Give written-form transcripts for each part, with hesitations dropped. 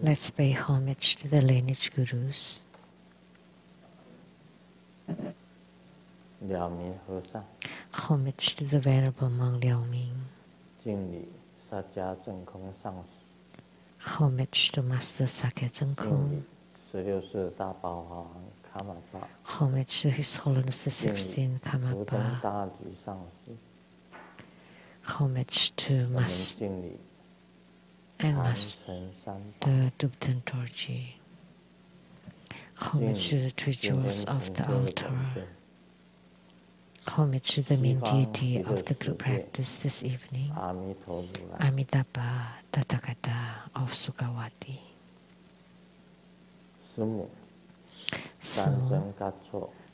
Let's pay homage to the lineage gurus. Homage to the Venerable Monk Liao Ming. Homage to Master Sakya Zhengkong. Homage to His Holiness the 16th Karmapa. Homage to Master and Master Dubten Dorji. Homage to the three jewels of the altar. Homage to the main deity of the group practice this evening, Amitabha Tathagata of Sukawati. Sumu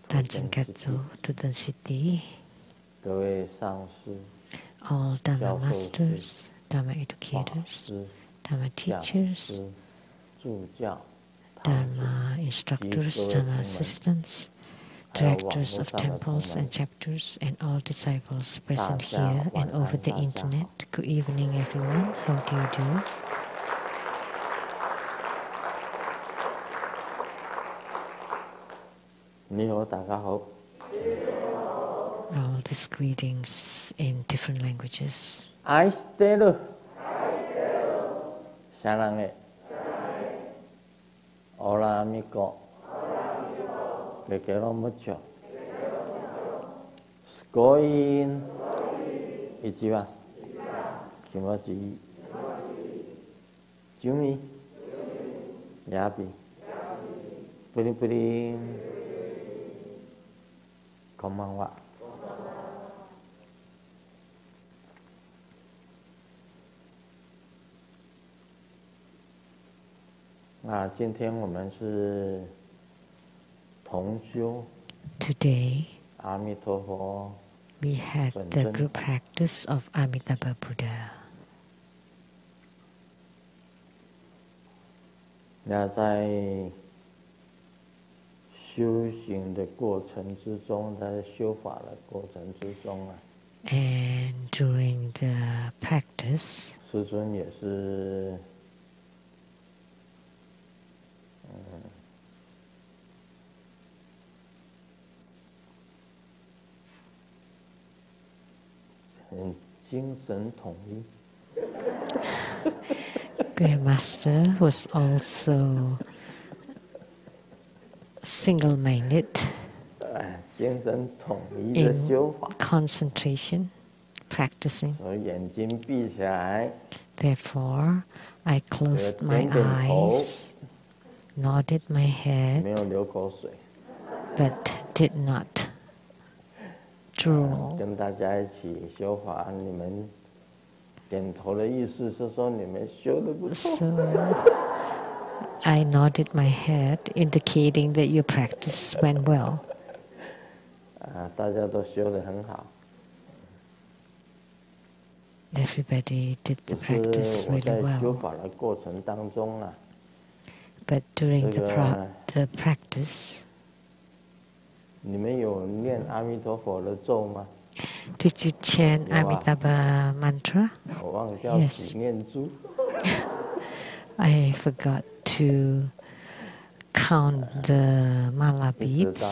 Tanchen Katso Tutan City. All Dharma masters, Dharma educators, Dharma teachers, Dharma instructors, Dharma assistants, directors of temples and chapters, and all disciples present here and over the internet. Good evening, everyone. How do you do? All these greetings in different languages. Hola amigo. Te quiero mucho. Skoin. Ichiwa. Kimochi. Jumi. Yabi. Puri puri. Konbanwa. Today, we had the group practice of Amitabha Buddha. And during the practice, Grandmaster was also single-minded in concentration, practicing. Therefore, I closed my eyes, nodded my head, but did not drool. So I nodded my head, indicating that your practice went well. Everybody did the practice really well. But during the practice, did you chant Amitabha mantra? Yes. I forgot to count the mala beads.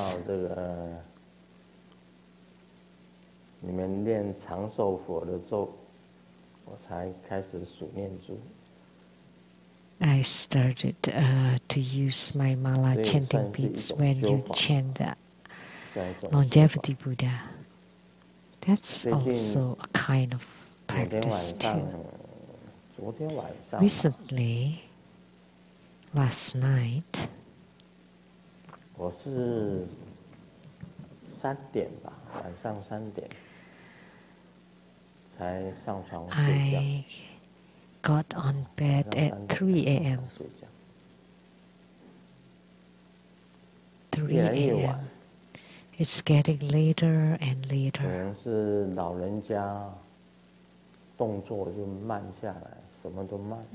I started to use my mala chanting beads when you chant the longevity Buddha. That's also a kind of practice too. Recently, last night, I got on bed at 3 a.m. 3 a.m. It's getting later and later.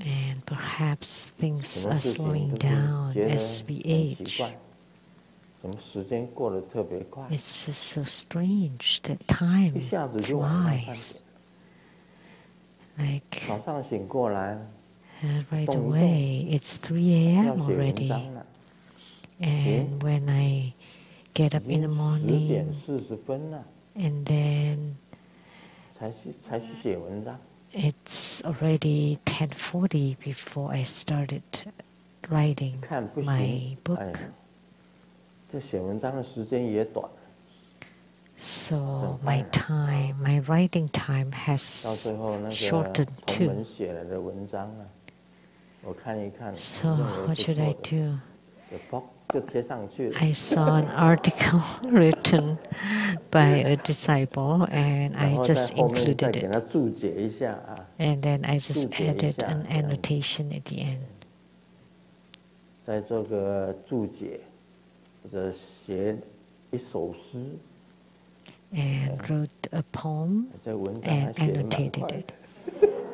And perhaps things are slowing down as we age. It's just so strange that time flies. Like right away. It's 3 a.m. already. And when I get up in the morning, and then it's already 10:40 before I started writing my book. So my writing time has shortened too. So what should I do? I saw an article written by a disciple and I just included it. And then I just added an annotation at the end. And wrote a poem and annotated it.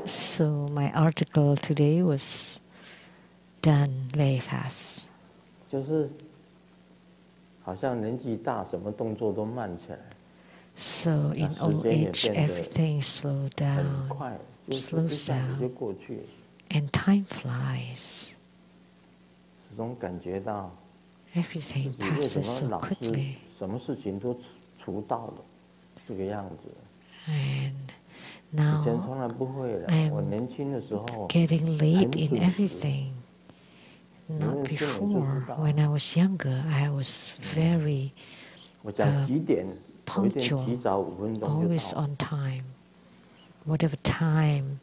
So my article today was done very fast. So in old age, everything slows down, and time flies. Everything passes so quickly. And now I'm getting late in everything. Not before. When I was younger, I was very punctual, always on time. Whatever time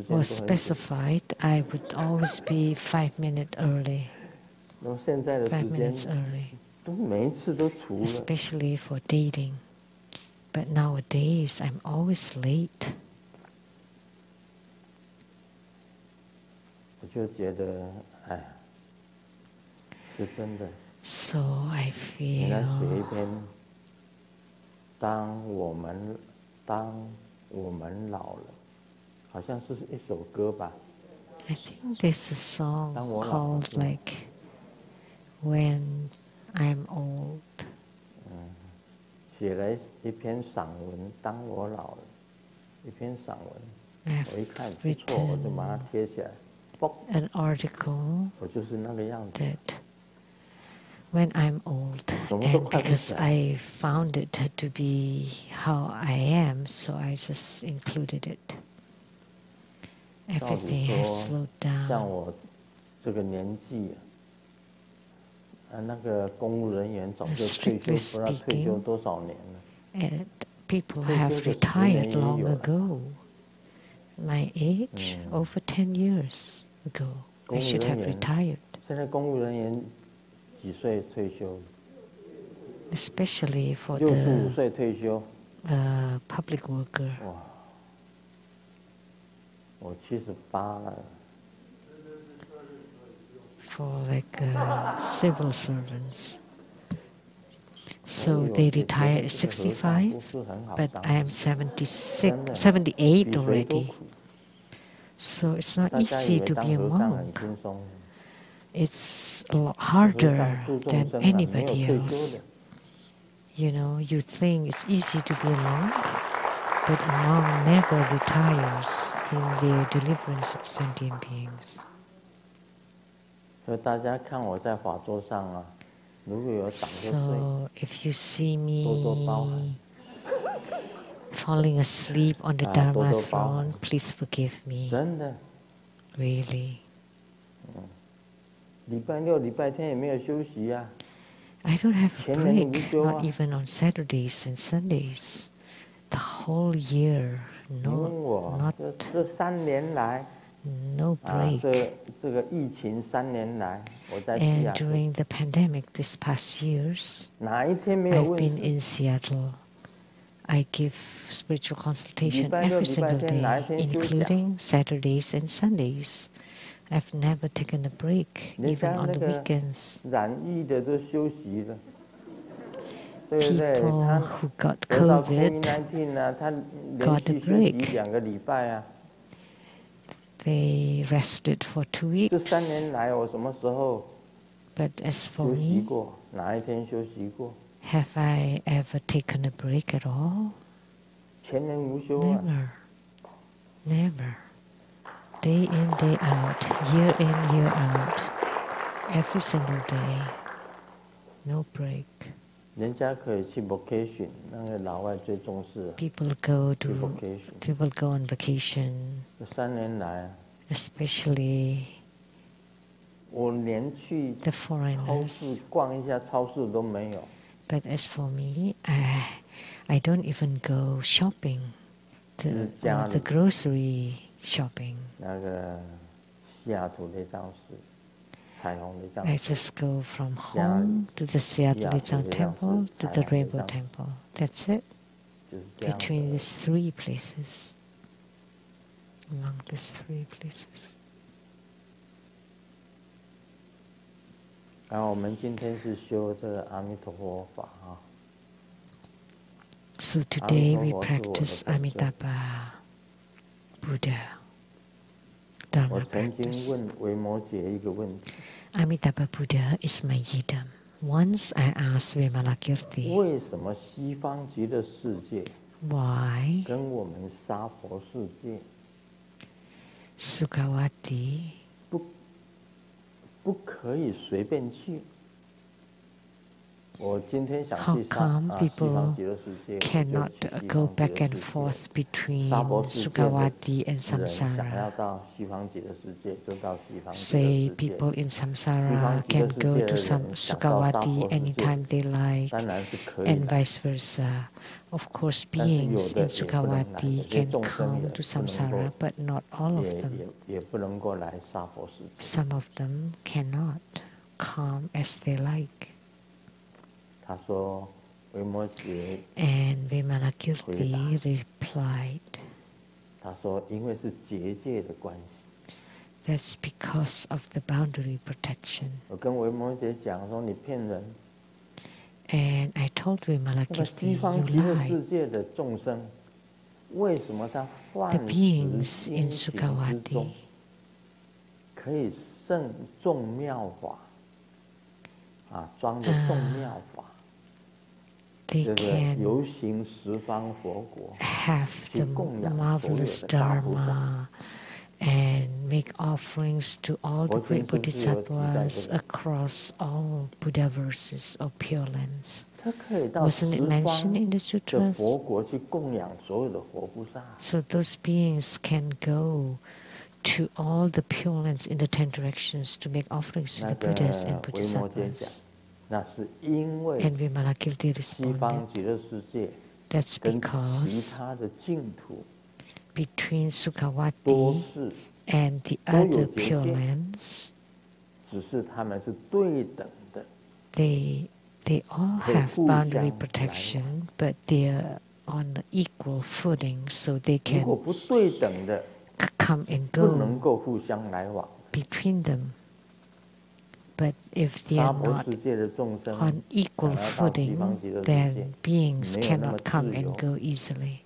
was specified, I would always be 5 minutes early. 5 minutes early. Especially for dating. But nowadays, I'm always late. So I feel I think there's a song called like When I'm Old. I've written an article that when I'm old, and because I found it to be how I am, so I just included it. Everything has slowed down. Strictly speaking, people have retired long ago. My age, over 10 years ago, I should have retired. Especially for the public worker. For like civil servants. So they retire at 65, but I am 78 already. So it's not easy to be a monk. It's a lot harder than anybody else. You know, you think it's easy to be a monk, but a monk never retires in their deliverance of sentient beings. So if you see me falling asleep on the Dharma throne, please forgive me. Really. I don't have a break, not even on Saturdays and Sundays. The whole year, no break. And during the pandemic this past years, I've been in Seattle. I give spiritual consultation every single day, including Saturdays and Sundays. I've never taken a break, even on the weekends. People who got COVID got a break. They rested for 2 weeks. But as for me, have I ever taken a break at all? Never. Never. day in, day out, year in, year out, every single day, no break. 人家可以去 vacation， 那个老外最重视。People go on vacation. 这3年来 especially 我连去 the 超 foreigners. 市逛一下超市都没有。But as for me, I don't even go shopping, or the grocery shopping. 那个西雅图雷藏寺，彩虹雷藏寺。I just go from home to the Seattle Lechang Temple to the Rainbow Temple. That's it. Between these 3 places. Among these 3 places. 然后我们今天是修这个阿弥陀佛法啊。So today we practice Amitabha Buddha Dharma 我曾经 practice. 问维摩诘一个问题。Amitabha Buddha is my yidam. Once I asked Vimalakirti, 为什么西方极乐世界 why 跟我们娑婆世界 Sukhavati 不可以随便去？我今天想 how 去西 come 方 people 极乐世界， cannot 我就去西 go 方极 back 乐 and 世界。 forth between 娑婆世界的 Sukhavati and 人想要 Samsara? 到西方极乐世界，就到西方极乐 Say 世界。 people in Samsara can go to some Sukhavati anytime they like, 当然是可以 and 的。 vice versa. Of course, beings in Sukhavati can come to Samsara, but not all of them. 也不能够来娑婆世界。 Some of them cannot come as they like. 他说，维摩诘 And Vimalakirti replied, 他说，因为是结界的关系。 that's because of the boundary protection. 我跟维摩诘讲说，你骗人。 And I told 那个 Vimalakirti, 西方 you 极乐 lie. 世界的众生，为什么他 The 犯 beings 时 in 心行之 Sukhavati 中，可以胜众妙法啊，装着众妙法， they 这个 can 游行十方佛国， have 去 the 供养所有 marvelous 的大菩萨。 Dharma and make offerings to all the great 佛经是不是有提到 bodhisattvas 这个？ across all Buddha verses or Pure Lands. 他可以到 Wasn't 十 it 方 mentioned in the 的 sutras? 佛国去供养所有的佛菩萨。 So those beings can go to all the Pure Lands in the 10 directions to make offerings to 那 the 个 Buddhas and 维摩诘讲 bodhisattvas. 那是因为 And Vimalakirti 西方 responded, 极乐世界 that's 跟其 because 他的净土 between 都 Sukhavati 是， and the 都有 other 结界。 Pure Lands, 只是他们是对等的。 they all 可以 have 互相 boundary 来 protection, but they're on equal footing, so they 如果 can 不对等的， come and 不能 go 够互相来往。 between them. But if they 娑 are 婆 not 世界的众生 on equal 想要到西 footing, 方极乐世界， then beings 没有那么 cannot come 自由。 and go easily.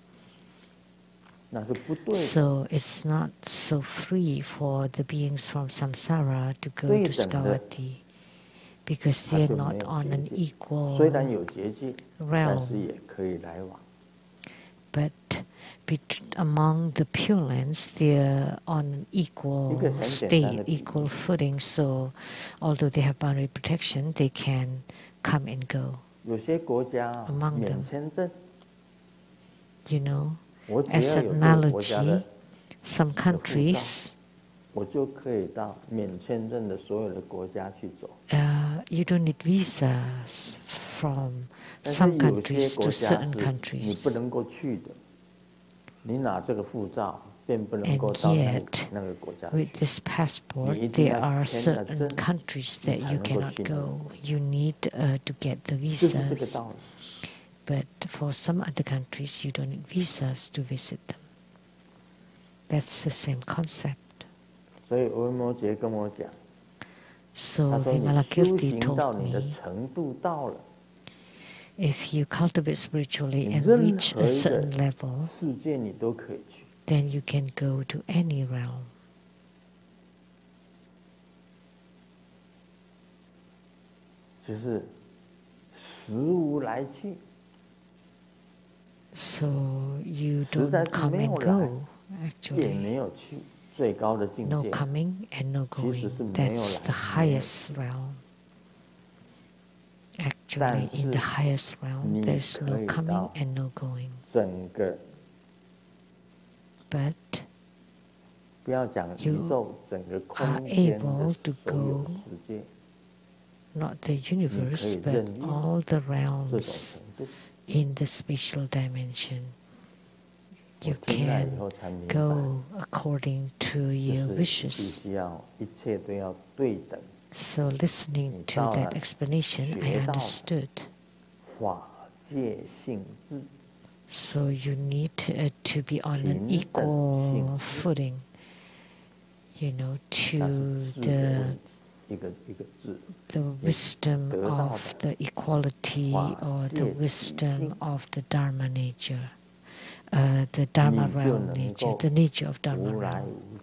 那是不对的。 So it's not so free for the beings from samsara to go 对 to 等的， Sukhavati, because 他 they're 就没 not 有 on an 结界。 equal 虽然有结界，但 realm. 是也可以来往。 But among the Pure Lands, they're on an equal state, equal footing. So, although they have boundary protection, they can come and go. 有些国家 Among 免 them. 签证， You know, 我只 as 要 an 有这个国家 analogy, 的， some countries, 我就可以到免签证的所有的国家去走。 you don't need visas from 但是 some 有 countries 些国 to 家 certain 是你 countries. 不能够去的，你拿这个护照便不能够 And 到 yet, 那个国家 with 去。 this passport, 你一定 there 要 are 签了 certain 证， countries 你 that 才 you 能够 cannot 去那个 go. You need to get the 就是这个 visas. 道理。 But for some other countries, you don't need visas to visit them. That's the same concept. 所以维摩诘跟我讲， So 他说你修 Vimalakirti 行到 told 你的 me, 程度到了， if you cultivate spiritually 你 and 任 reach 何 a 一 certain 个 level, 世界你都可以去。 then you can go to any realm. 就是时无来去， So you 实在 don't 是 come 没 and 有来， go, 也 actually. 没有去， no coming and no going. That's the highest realm. Actually, in the highest realm, there's no coming and no going. But you are able to go, not the universe, but all the realms in the spatial dimension. You can go according to your wishes. So listening to that explanation, I understood. So you need to be on an equal footing, you know, to the wisdom of the equality or the wisdom of the Dharma nature, the Dharma realm nature, the nature of Dharma realm.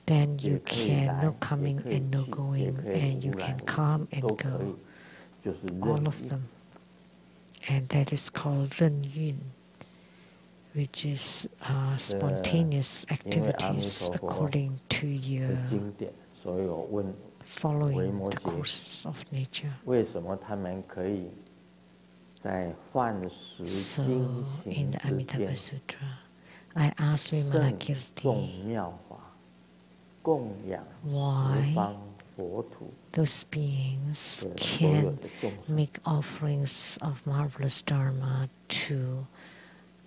Then you can no coming and no going, and you can come and go, all of them. And that is called Ren Yun, which is spontaneous activities according to your following the courses of nature. So, in the Amitabha Sutra, I asked Vimalakirti why those beings can make offerings of marvelous Dharma to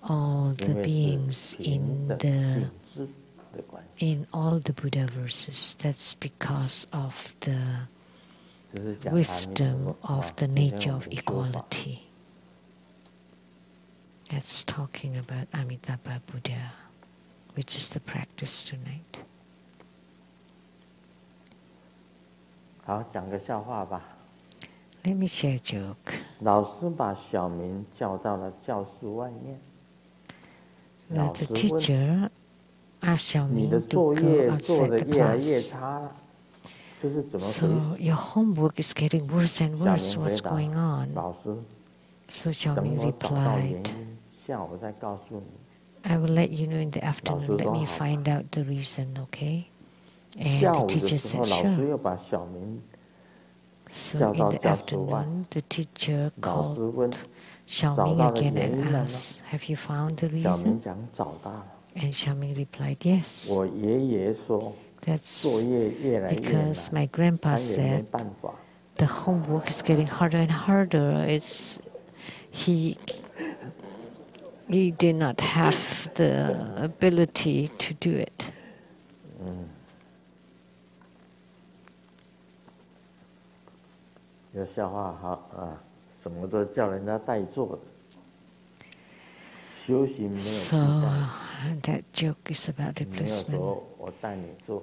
all the beings in all the Buddha verses. That's because of the wisdom of the nature of equality. That's talking about Amitabha Buddha, which is the practice tonight. Let me share a joke. Now the teacher asked Xiaoming to go outside the class. So your homework is getting worse and worse. What's going on? So Xiaoming replied, I will let you know in the afternoon. Let me find out the reason, okay? And the teacher said, sure. So in the afternoon, the teacher called Xiaoming again and asked, have you found the reason? And Xiaoming replied, yes. That's because my grandpa said the homework is getting harder and harder. He did not have the ability to do it. So that joke is about replacement.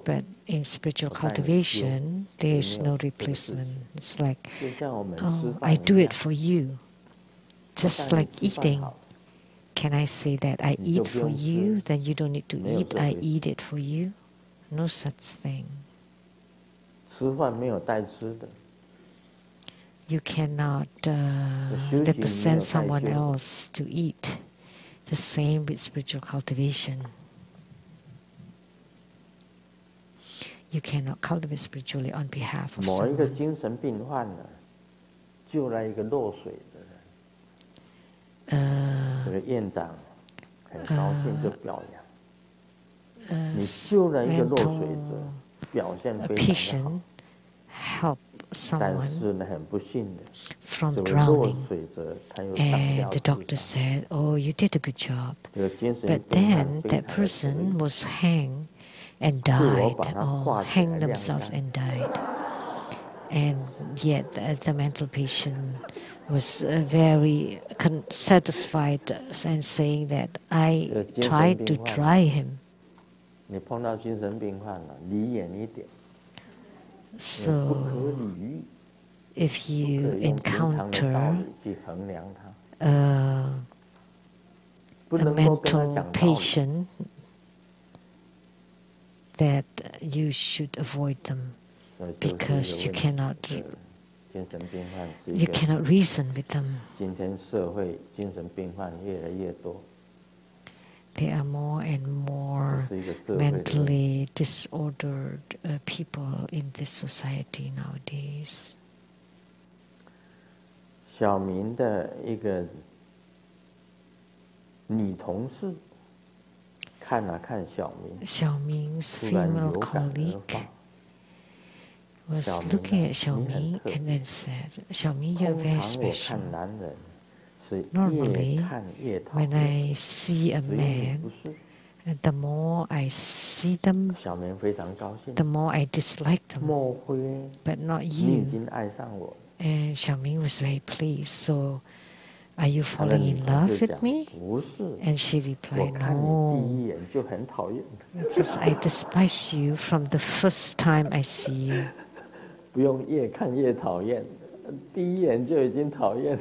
But in spiritual cultivation, there is no replacement. It's like, oh, I do it for you. Just like eating. Can I say that I eat for you, then you don't need to eat, I eat it for you? No such thing. You cannot represent someone else to eat. The same with spiritual cultivation. You cannot cultivate spiritually on behalf of someone. A patient help someone from drowning, and the doctor said, oh, you did a good job. But then that person was hanged and died, or hanged themselves and died. And yet the mental patient was very satisfied and saying that I tried to dry him. So if you encounter a mental patient, that you should avoid them, because you cannot reason with them. there are more and more mentally disordered people in this society nowadays. 小明的一个女同事看了看小明， Xiaoming's female colleague was looking at Xiaoming and then said, Xiaoming, you're very special. Normally, when I see a man, the more I see them, the more I dislike them. But not you. And Xiaoming was very pleased. So, are you falling in love with me? And she replied, no. It says, I despise you from the first time I see you.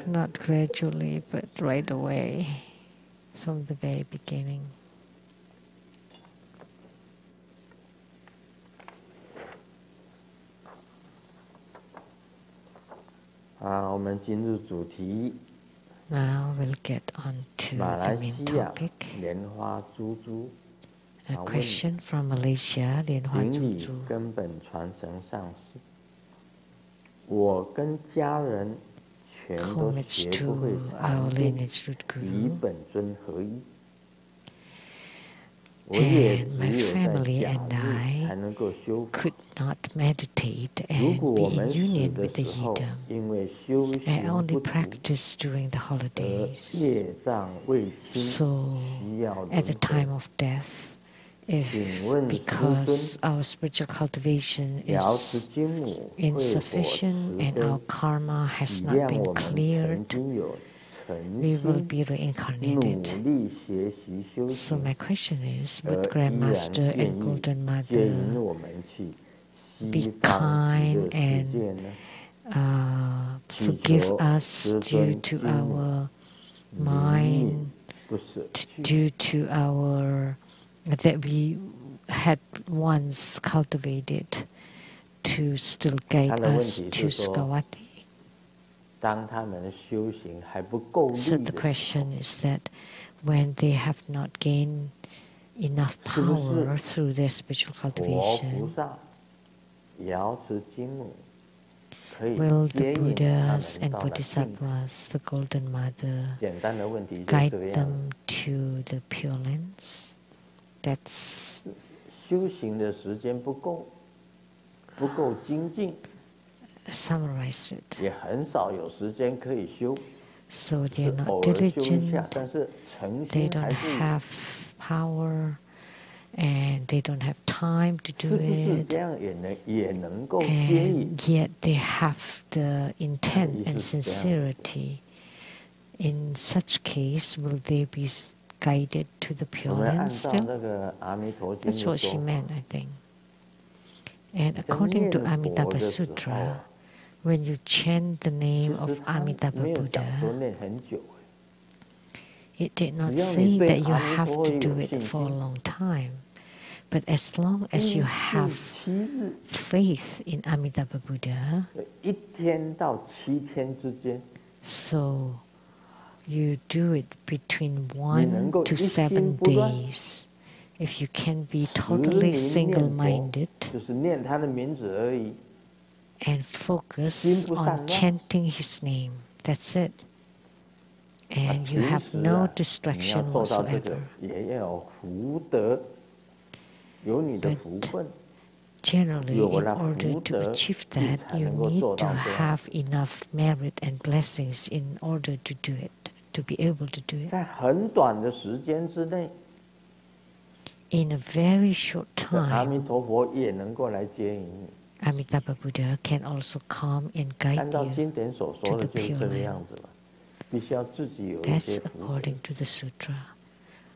Not gradually, but right away, from the very beginning. 我们进入主题。 Now we'll get on to the main topic. A question from Malaysia, Lianhua Zhuzu. 根本传承上师，我跟家人全都学不会禅定，与本尊合一。 And my family and I could not meditate and be in union with the Yidam. I only practiced during the holidays. So, at the time of death, because our spiritual cultivation is insufficient and our karma has not been cleared, we will be reincarnated. So my question is, would Grandmaster and Golden Mother be kind and forgive us due to our mind, due to our that we had once cultivated to still guide us to Sukhavati? So the question is that when they have not gained enough power through their spiritual cultivation, will the Buddhas and Bodhisattvas, the Golden Mother, guide them to the Pure Lands? That's summarize it. So they're not diligent, they don't have power, and they don't have time to do it, and yet they have the intent and sincerity. In such case, will they be guided to the Pure Land still? That's what she meant, I think. And according to Amitabha Sutra, when you chant the name of Amitabha Buddha, it did not say that you have to do it for a long time. But as long as you have faith in Amitabha Buddha, so you do it between 1 to 7 days. If you can be totally single-minded and focus on chanting his name, that's it. And you have no distraction whatsoever. But generally, in order to achieve that, you need to have enough merit and blessings in order to do it, to be able to do it. In a very short time, Amitabha Buddha can also come and guide you to the Pure Land. That's according to the sutra.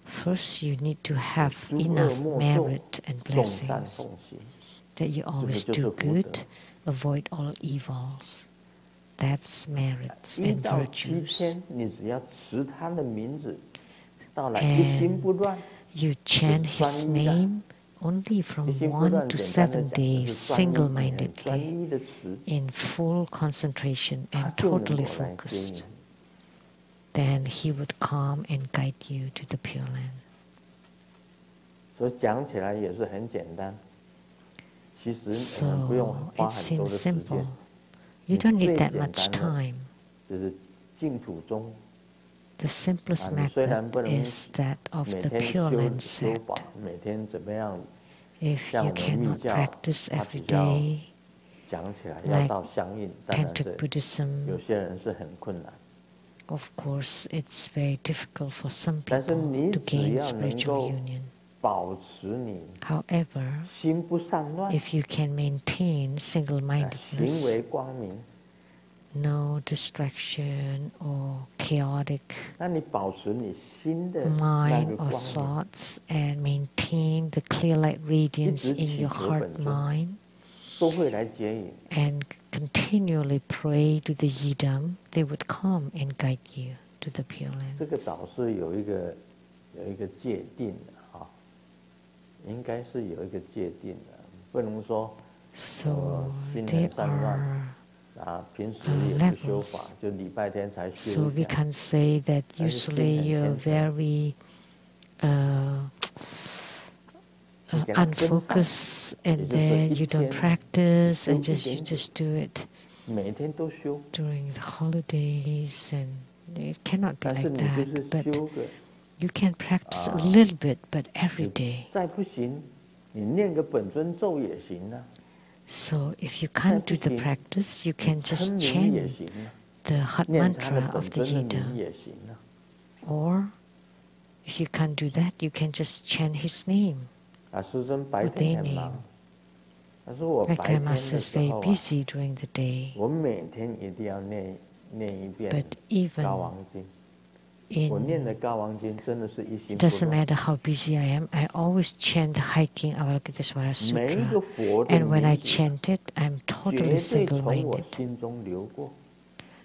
First, you need to have enough merit and blessings that you always do good, avoid all evils. That's merits and virtues. And you chant his name only from 1 to 7 days, single-mindedly, in full concentration and totally focused. Then he would come and guide you to the Pure Land. So it seems simple. You don't need that much time. The simplest method is that of the Pure Land set. If you cannot practice every day, like Tantric Buddhism, of course it's very difficult for some people to gain spiritual union. However, if you can maintain single-mindedness, no distraction or chaotic mind or thoughts, and maintain the clear light radiance in your heart mind, and continually pray to the Yidam, they would come and guide you to the Pure Lands. So there are levels. So we can say that usually you're very unfocused, and then you don't practice, and you just do it during the holidays, and it cannot be like that. But you can practice a little bit, but every day. So if you can't do the practice, you can just chant the heart mantra of the Yidam. Or if you can't do that, you can just chant his name or their name. Like Grandmaster is very busy during the day, but even it doesn't matter how busy I am, I always chant the hiking Vimalakirti Sutra, and when I chant it, I'm totally single-minded.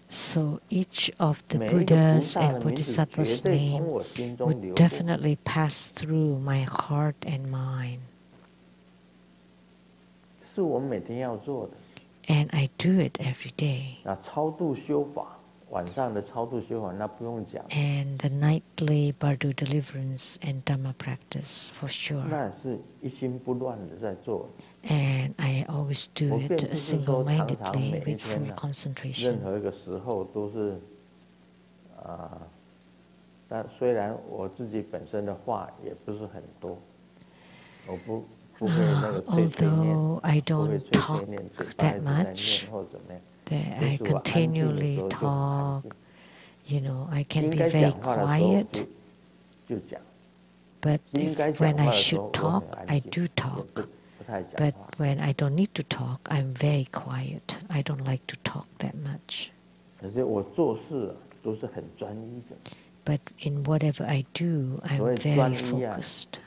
So each of the Buddhas and Bodhisattvas' name would definitely pass through my heart and mind. And I do it every day. And the nightly Bardo deliverance and Dhamma practice, for sure. And I always do it single-mindedly with full concentration. Although I don't talk that much, I continually talk, I can be very quiet, but when I should talk, I do talk. But when I don't need to talk, I'm very quiet. I don't like to talk that much. But in whatever I do, I'm very focused.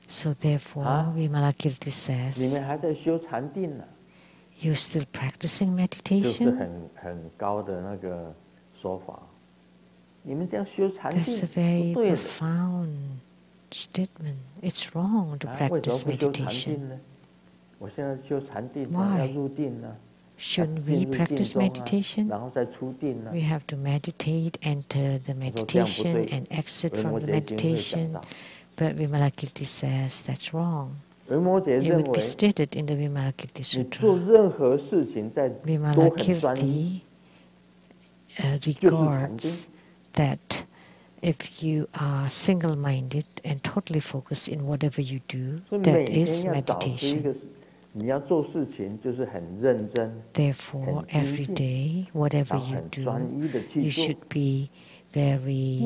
So therefore, Vimalakirti says, you're still practicing meditation? That's a very profound statement. It's wrong to practice meditation. Why? Shouldn't we practice meditation? We have to meditate, enter the meditation, and exit from the meditation. But Vimalakirti says that's wrong. It would be stated in the Vimalakirti Sutra. Vimalakirti regards that if you are single-minded and totally focused in whatever you do, that is meditation. Therefore, every day, whatever you do, you should be very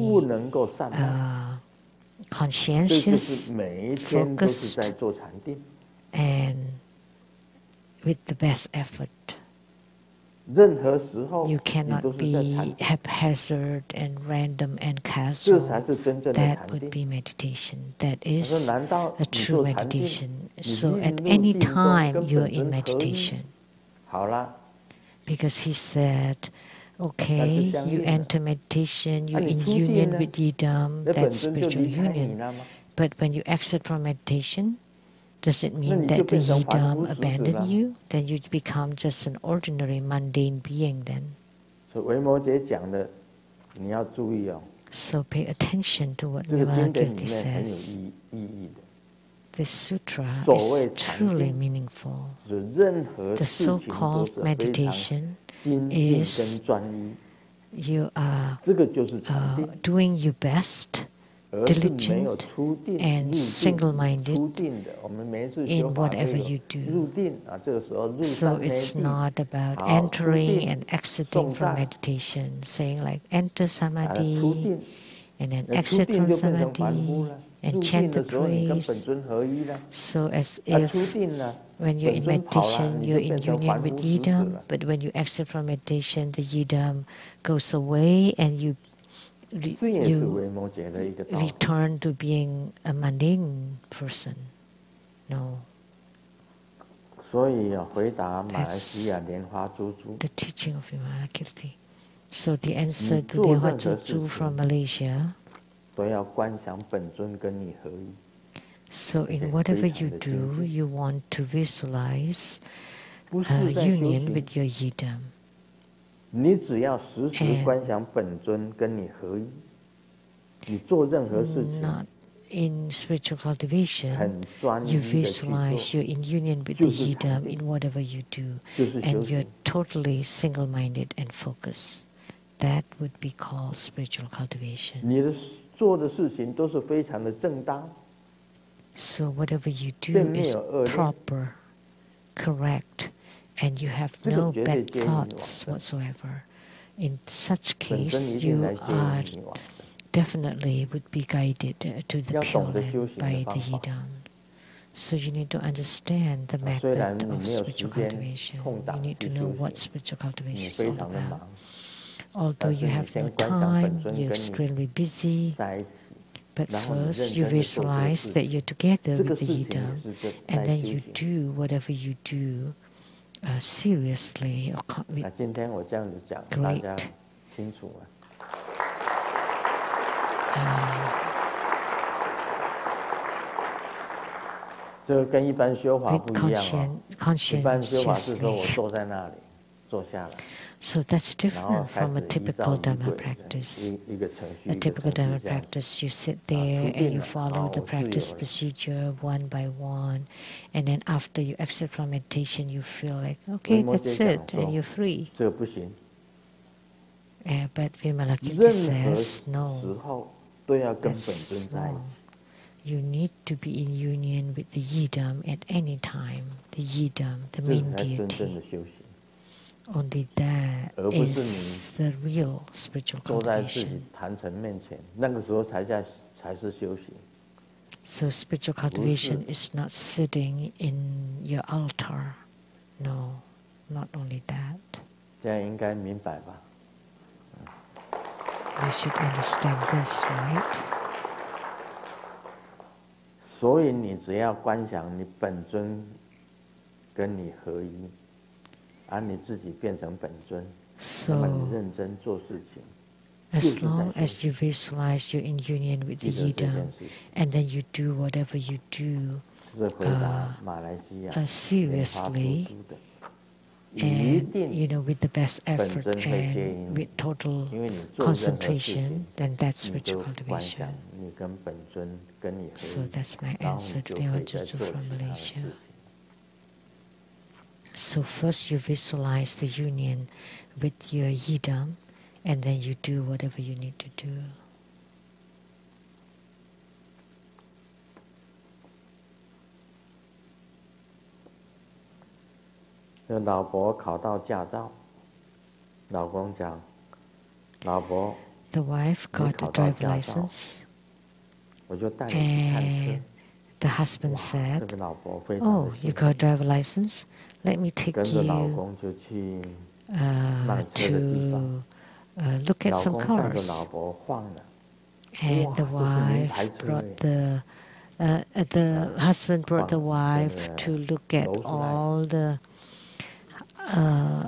conscientious, focused, and with the best effort. You cannot be haphazard and random and casual. That would be meditation. That is a true meditation. So at any time you're in meditation. Because he said, okay, you enter meditation, you're in union with Yidam, that's spiritual union. But when you exit from meditation, does it mean that the Yidam abandon you? Then you become just an ordinary mundane being then. So pay attention to what Vimalakirti says. This sutra is truly meanful. The so-called meditation is you are doing your best, diligent and single-minded in whatever you do. So it's not about entering and exiting from meditation, saying like enter samadhi and then exit from samadhi and chant the praise. So as if when you're in meditation, you're in union with yidam, but when you exit from meditation, the yidam goes away and you return to being a mundane person. No. That's the teaching of Vimalakirti. So the answer to Lianhua Zhu from Malaysia. So in whatever you do, you want to visualize union with your yidam. Not in spiritual cultivation, you visualize you're in union with the yidam in whatever you do, and you're totally single-minded and focused. That would be called spiritual cultivation. So whatever you do is proper, correct, and you have no bad thoughts whatsoever. In such case, you are definitely would be guided to the Pure Land by the yidam. So you need to understand the method of spiritual cultivation. You need to know what spiritual cultivation is all about. Although you have no time, you're extremely busy, but first you visualize that you're together with the yidam, and then you do whatever you do seriously or with great conscientiously. So that's different from a typical Dhamma practice. A typical Dhamma practice, you sit there and you follow the practice procedure one by one, and then after you exit from meditation, you feel like, okay, that's it, and you're free. But Vimalakirti says, no, that's wrong. You need to be in union with the yidam at any time, the yidam, the main deity. Only that is the real spiritual cultivation. So spiritual cultivation is not sitting in your altar. No, not only that. We should understand this, right? 所以你只要观想你本尊跟你合一，你自己变成本尊，那么你认真做事情。As long as you visualize you're in union with the yidam, and then you do whatever you do seriously, and with the best effort and with total concentration, then that's spiritual cultivation. So that's my answer to Lianhua Zhu from Malaysia. So first you visualize the union with your yidam, and then you do whatever you need to do. The wife got a driver license, and the husband said, "Oh, you got a driver license? Let me take you to look at some cars." And the wife brought the husband brought the wife to look at all the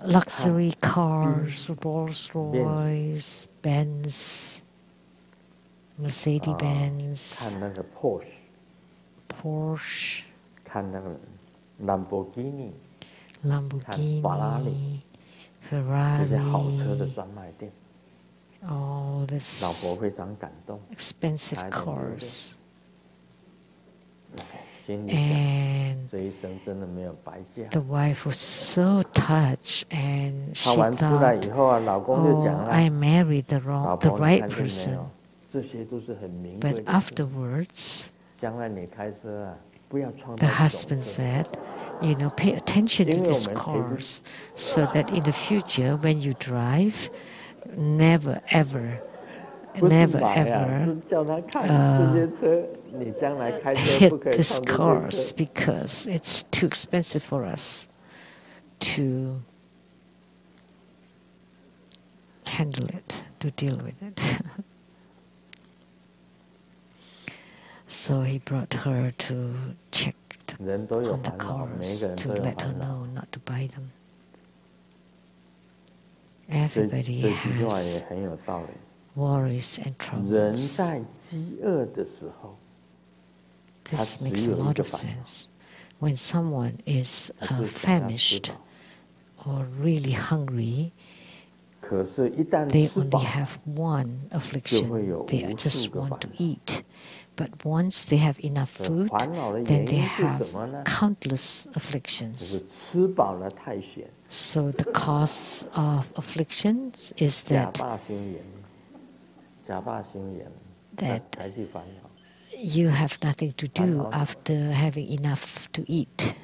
luxury cars, Rolls-Royce, Benz, Mercedes-Benz, Porsche, Lamborghini, Ferrari, all this 老婆非常感动， expensive 差一点流泪。 cars. 心里想， And 这一生真的没有白嫁。 the wife was so touched, and 看 she 完出来 thought, 以后啊，老公就讲 oh, 了， I married the 老 right 婆你看见没 person. 有？这些都是很名贵 But 的事。 afterwards, 将来你开车啊，不要撞 the 到囧 husband 车。 said, you know, pay attention to 因为我 these 们 cars so that in the future when you drive, never ever, 不是 never 买啊， ever 是叫他看这些车，你将来开车不 hit 可以 these 撞这些 cars 车。 because it's too expensive for us to handle it, to deal with it. So he brought her to check 人都有 on the 烦恼，每一 cars 个人 to 都有 let her 烦恼。 know not to buy them. 这 Everybody 句话也 has 很有道理。 worries and 人 troubles. 在饥饿的时候， This 他 makes 只 a 有一 lot 个 of 烦恼， sense. When someone is 他就想要吃 famished 饱。 or really hungry, 可是，一旦 they 吃饱 only， have one 就会有 affliction. They 无 just 数个 want 烦 to 恼。 eat. But once they have enough 而 food, 烦恼的 then 原 they 因是 have 什么呢？ countless 就 afflictions. 是吃饱了太闲， So the cause of afflictions is 假 that 霸心严，假霸心严， that 才是烦恼。 you have nothing to do after having enough to eat.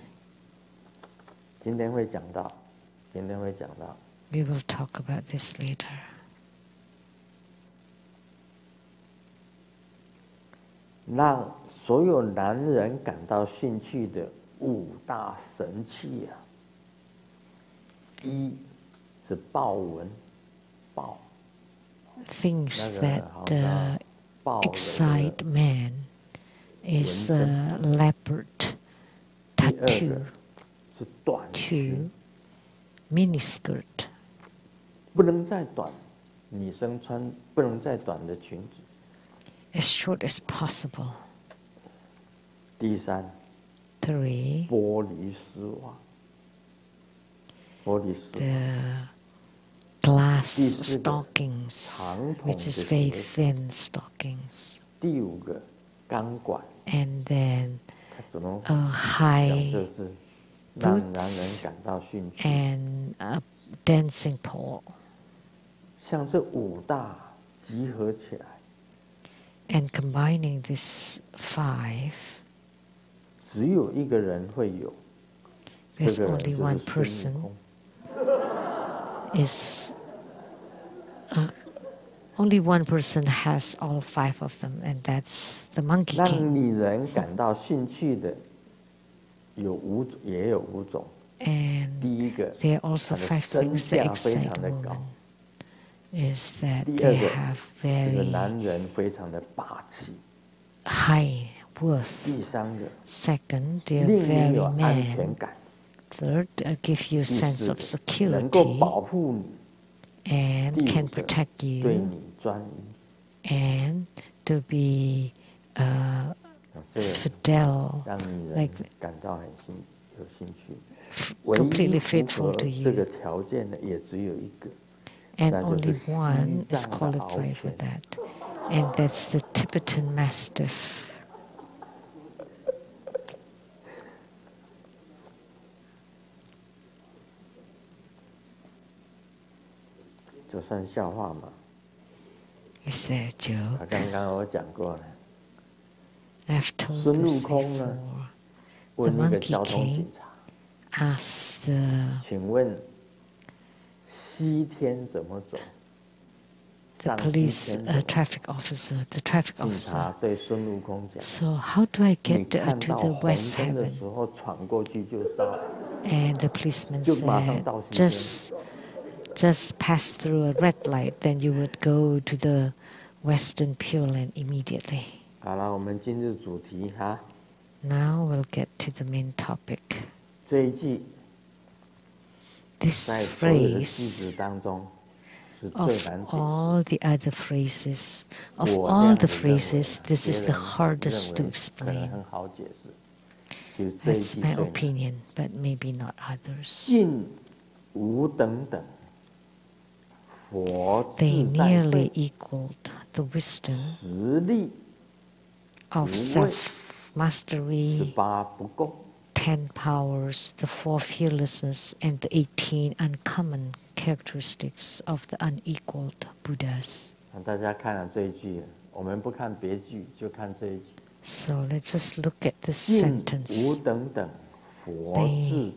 今天会讲到，今天会讲到。 We will talk about this later. 让所有男人感到兴趣的5大神器啊，一是豹纹，豹。 Things 那 that 个好像豹的这 excite 个 man is 纹 a 身。 leopard 第二 tattoo, 个是短裙， 2 miniskirt, 不能再短，女生穿不能再短的裙子。 as short as possible. 第三， 3, 玻璃丝袜，玻璃丝袜。 the glass 第四个， stockings, 长筒 which is 的 very 鞋子。 thin stockings. 第5个，钢管。 And then 它怎么 a 讲？ high 就是让男人 boots 感到兴趣。 and a dancing pole. 像这5大集合起来， And combining these 5, 只有一个人会有。这 there's 个人 only 就 one 是孙 person 悟空。 is only one person has all 5 of them, and that's the Monkey 让 King. 女人感到兴趣的也有5种。 And 第一个， there are also 他的 5身 things that 价非 excite 常的高。 women. Is that 第二 they 个， have 这个 very 男人非常的霸气。 high worth. 第三个， Second, they're 令你 very 有安全 man. 感。 Give you 第 sense 四 of 个，能够 security 保护你。 and 第 can 5个， protect 对 you 你专一。 and to be 这个 fidel, 让女人 like 感到有兴趣。唯一 completely 符 faithful 合 to 这个 you. 条件的也只有一个， And 那就 only 是 one 西 is 藏的獒 qualified for 犬。 that. And that's the Tibetan Mastiff. 就算笑话嘛。 Is there a joke? 刚刚我讲过了。 I've told 孙悟 this 空呢， before. 问 The 那个 Monkey 交通 King 警察， asks the 请问西天怎么走？ the 上西 police 天怎么走？ traffic officer, the traffic 警 officer. 察对孙悟空讲： So how do I 你 get 看 to 到 the 红 West 灯的 Heaven? 时候闯过去就到。 And the policeman 就马上 said, 到西天。 just pass through a red light, then you would go to the Western Pure Land immediately. 好了，我们进入主题哈。 Now we'll get to the main topic. 这一句 This 在所有的句 phrase 子当中是最 of 难解释。 all the other phrases, of 我这 all 样 the 子认为， phrases, this 别 is 人 the hardest 认 to 为可能 explain. 很好解释，就是这一 That's 句 my 最难。 opinion, but maybe not others. 尽无等等， they nearly equaled the wisdom of self-mastery, 10 powers, the 4 fearlessness, and the 18 uncommon characteristics of the unequaled Buddhas. So let's just look at this sentence. They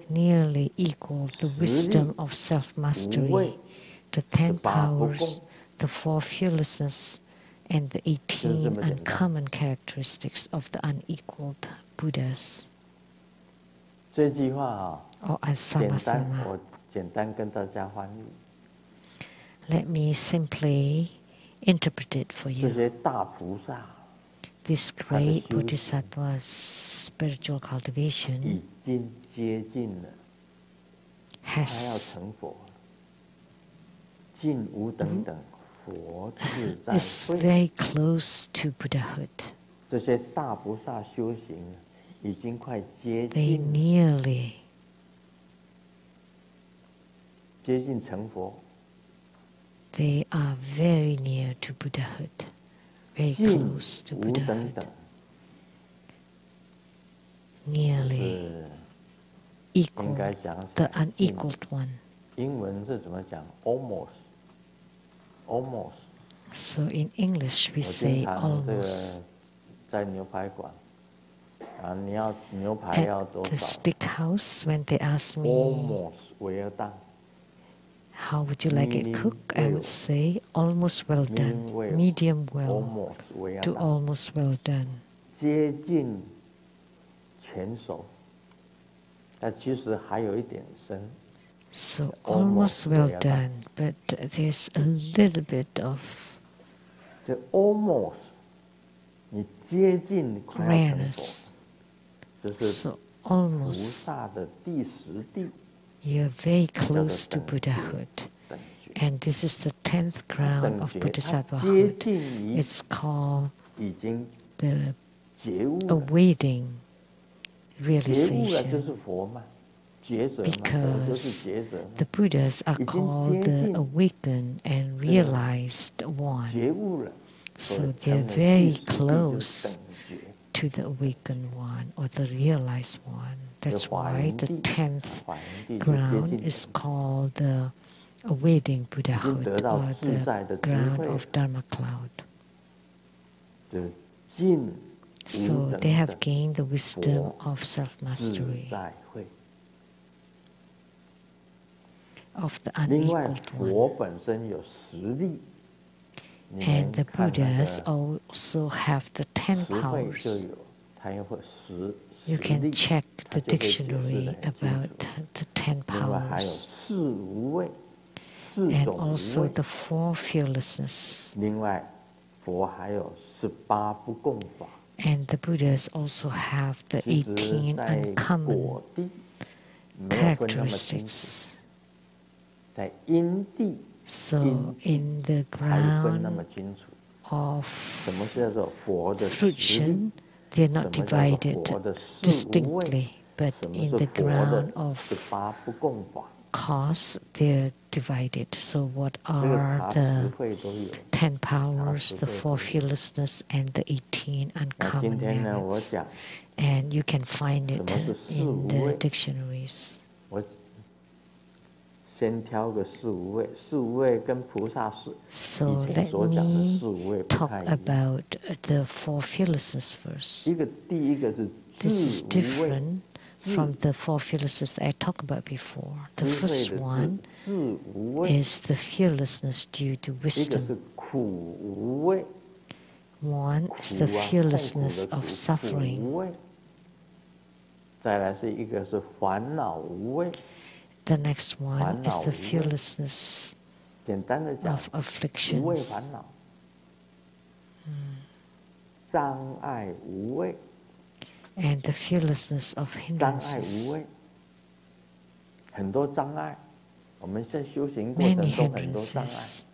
nearly equal the wisdom of self-mastery, the 10 powers, the 4 fearlessness, and the 18 uncommon characteristics of the unequaled Buddhas. Or asama-sama. Let me simply interpret it for you. This great Bodhisattva's spiritual cultivation is very close to Buddhahood. They nearly they are very near to Buddhahood, very close to Buddhahood, nearly equal the unequaled one. So in English we say almost. At the steakhouse, when they ask me, how would you like it cooked? I would say almost well done, medium well to almost well done. So almost well done, but there's a little bit of rareness. So almost you're very close to Buddhahood. And this is the 10th ground of Bodhisattvahood. It's called the awaiting realization. Because the Buddhas are called the awakened and realized one. So they're very close to the awakened one or the realized one. That's why the 10th ground is called the awaiting Buddhahood or the ground of Dharma cloud. So they have gained the wisdom of self-mastery, of the unequaled one. And the Buddhas also have the 10 powers. You can check the dictionary about the 10 powers. And also the 4 fearlessness. And the Buddhas also have the 18 uncommon characteristics. So in the ground of fruition, they are not divided distinctly, but in the ground of cause, they are divided. So what are the 10 powers, the 4 fearlessness, and the 18 uncommon merits? And you can find it in the dictionaries. So let me talk about the 4 fearlessness first. This is different from the 4 fearlessness I talked about before. The first one is the fearlessness due to wisdom. One is the fearlessness of suffering. The next one is the fearlessness of afflictions. And the fearlessness of hindrances. Many hindrances.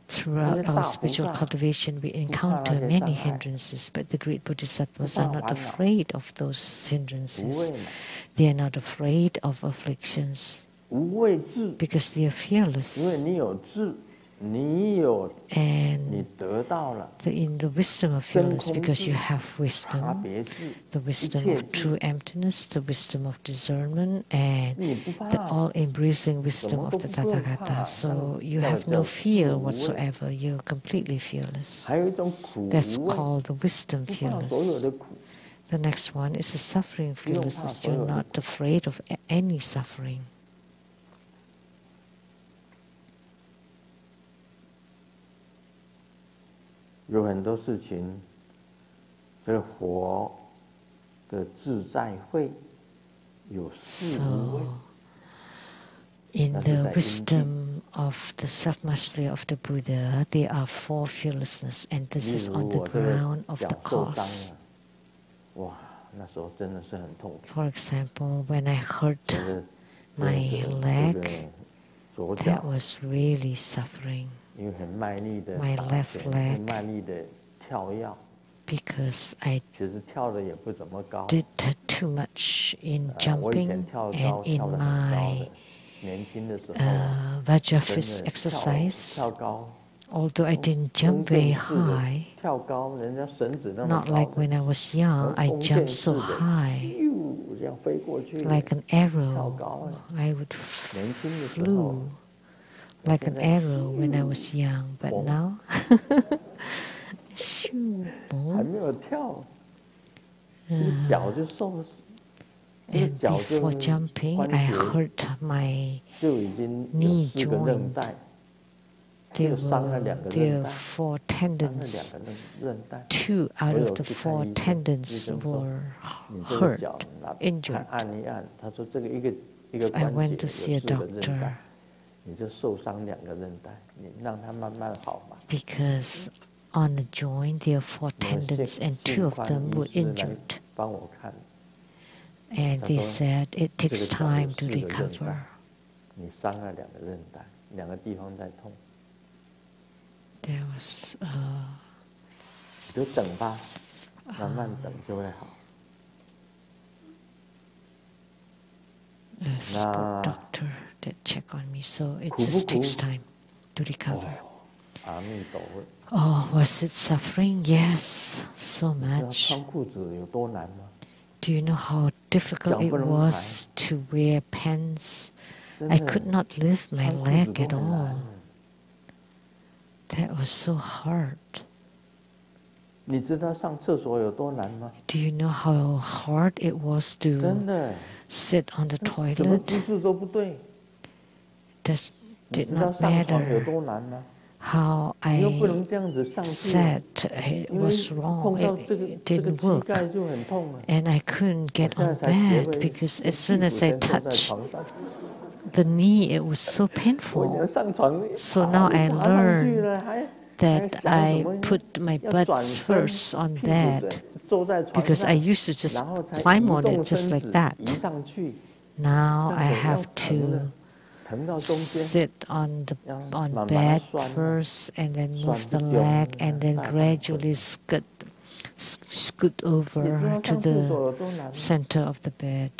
Throughout our spiritual cultivation, we encounter many hindrances, but the great Bodhisattvas are not afraid of those hindrances. They are not afraid of afflictions. because they are fearless. And in the wisdom of fearless, because you have wisdom, the wisdom of true emptiness, the wisdom of discernment, and the all-embracing wisdom of the Tathagata. So you have no fear whatsoever. You're completely fearless. That's called the wisdom fearless. The next one is the suffering fearlessness. You're not afraid of any suffering. So, in the wisdom of the self-mastery of the Buddha, there are 4 fearlessness, and this is on the ground of the cause. For example, when I hurt my leg, that was really suffering. My left leg, because I did too much in jumping and in my Vajrafist exercise. Although I didn't jump very high, not like when I was young, I jumped so high, like an arrow. I would flew like an arrow when I was young, but now, and before jumping, I hurt my knee joint. There were 4 tendons. 2 out of the 4 tendons were hurt, injured. So I went to see a doctor. Because on the joint there are 4 tendons and 2 of them were injured. And they said it takes time to recover. There was a sport doctor that checked on me, so it just takes time to recover. Oh, was it suffering? Yes, so much. Do you know how difficult it was to wear pants? I could not lift my leg at all. That was so hard. Do you know how hard it was to sit on the toilet? That did not matter. How I sat, it was wrong, it didn't work. And I couldn't get on bed because as soon as I touched the knee, it was so painful. So now I learned that I put my butt first on bed, because I used to just climb on it just like that. Now I have to sit on bed first, and then move the leg, and then gradually scoot over to the center of the bed.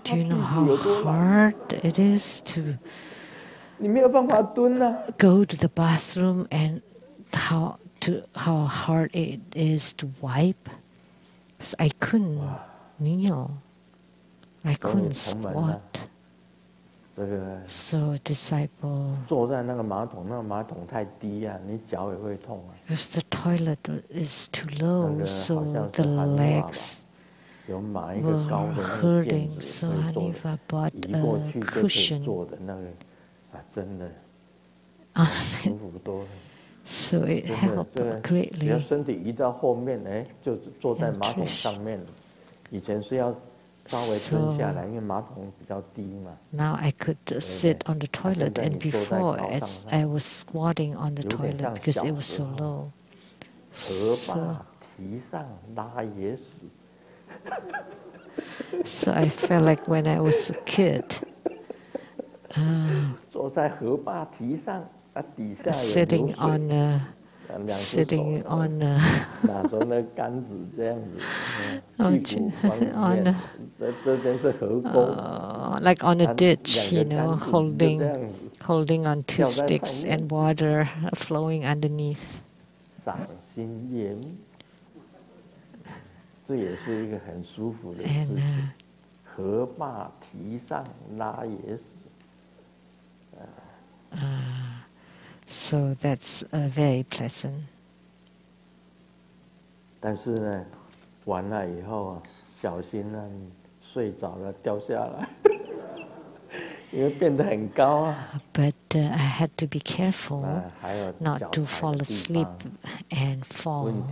Do you know how hard it is to go to the bathroom, and how hard it is to wipe? So I couldn't kneel. I couldn't squat. So a disciple, because the toilet is too low, so the legs were hurting. So Hanifa bought a cushion on it. So it helped greatly. So now I could sit on the toilet, and before I was squatting on the toilet because it was so low. So I felt like when I was a kid, sitting on a like on a ditch, you know, holding on two sticks and water flowing underneath. 赏心悦目，这也是一个很舒服的事 And 情。河坝堤上拉野屎。So that's very pleasant. 但是呢，完了以后啊，小心啊，你睡着了掉下来，因为变得很高啊。But I had to be careful not to fall asleep and fall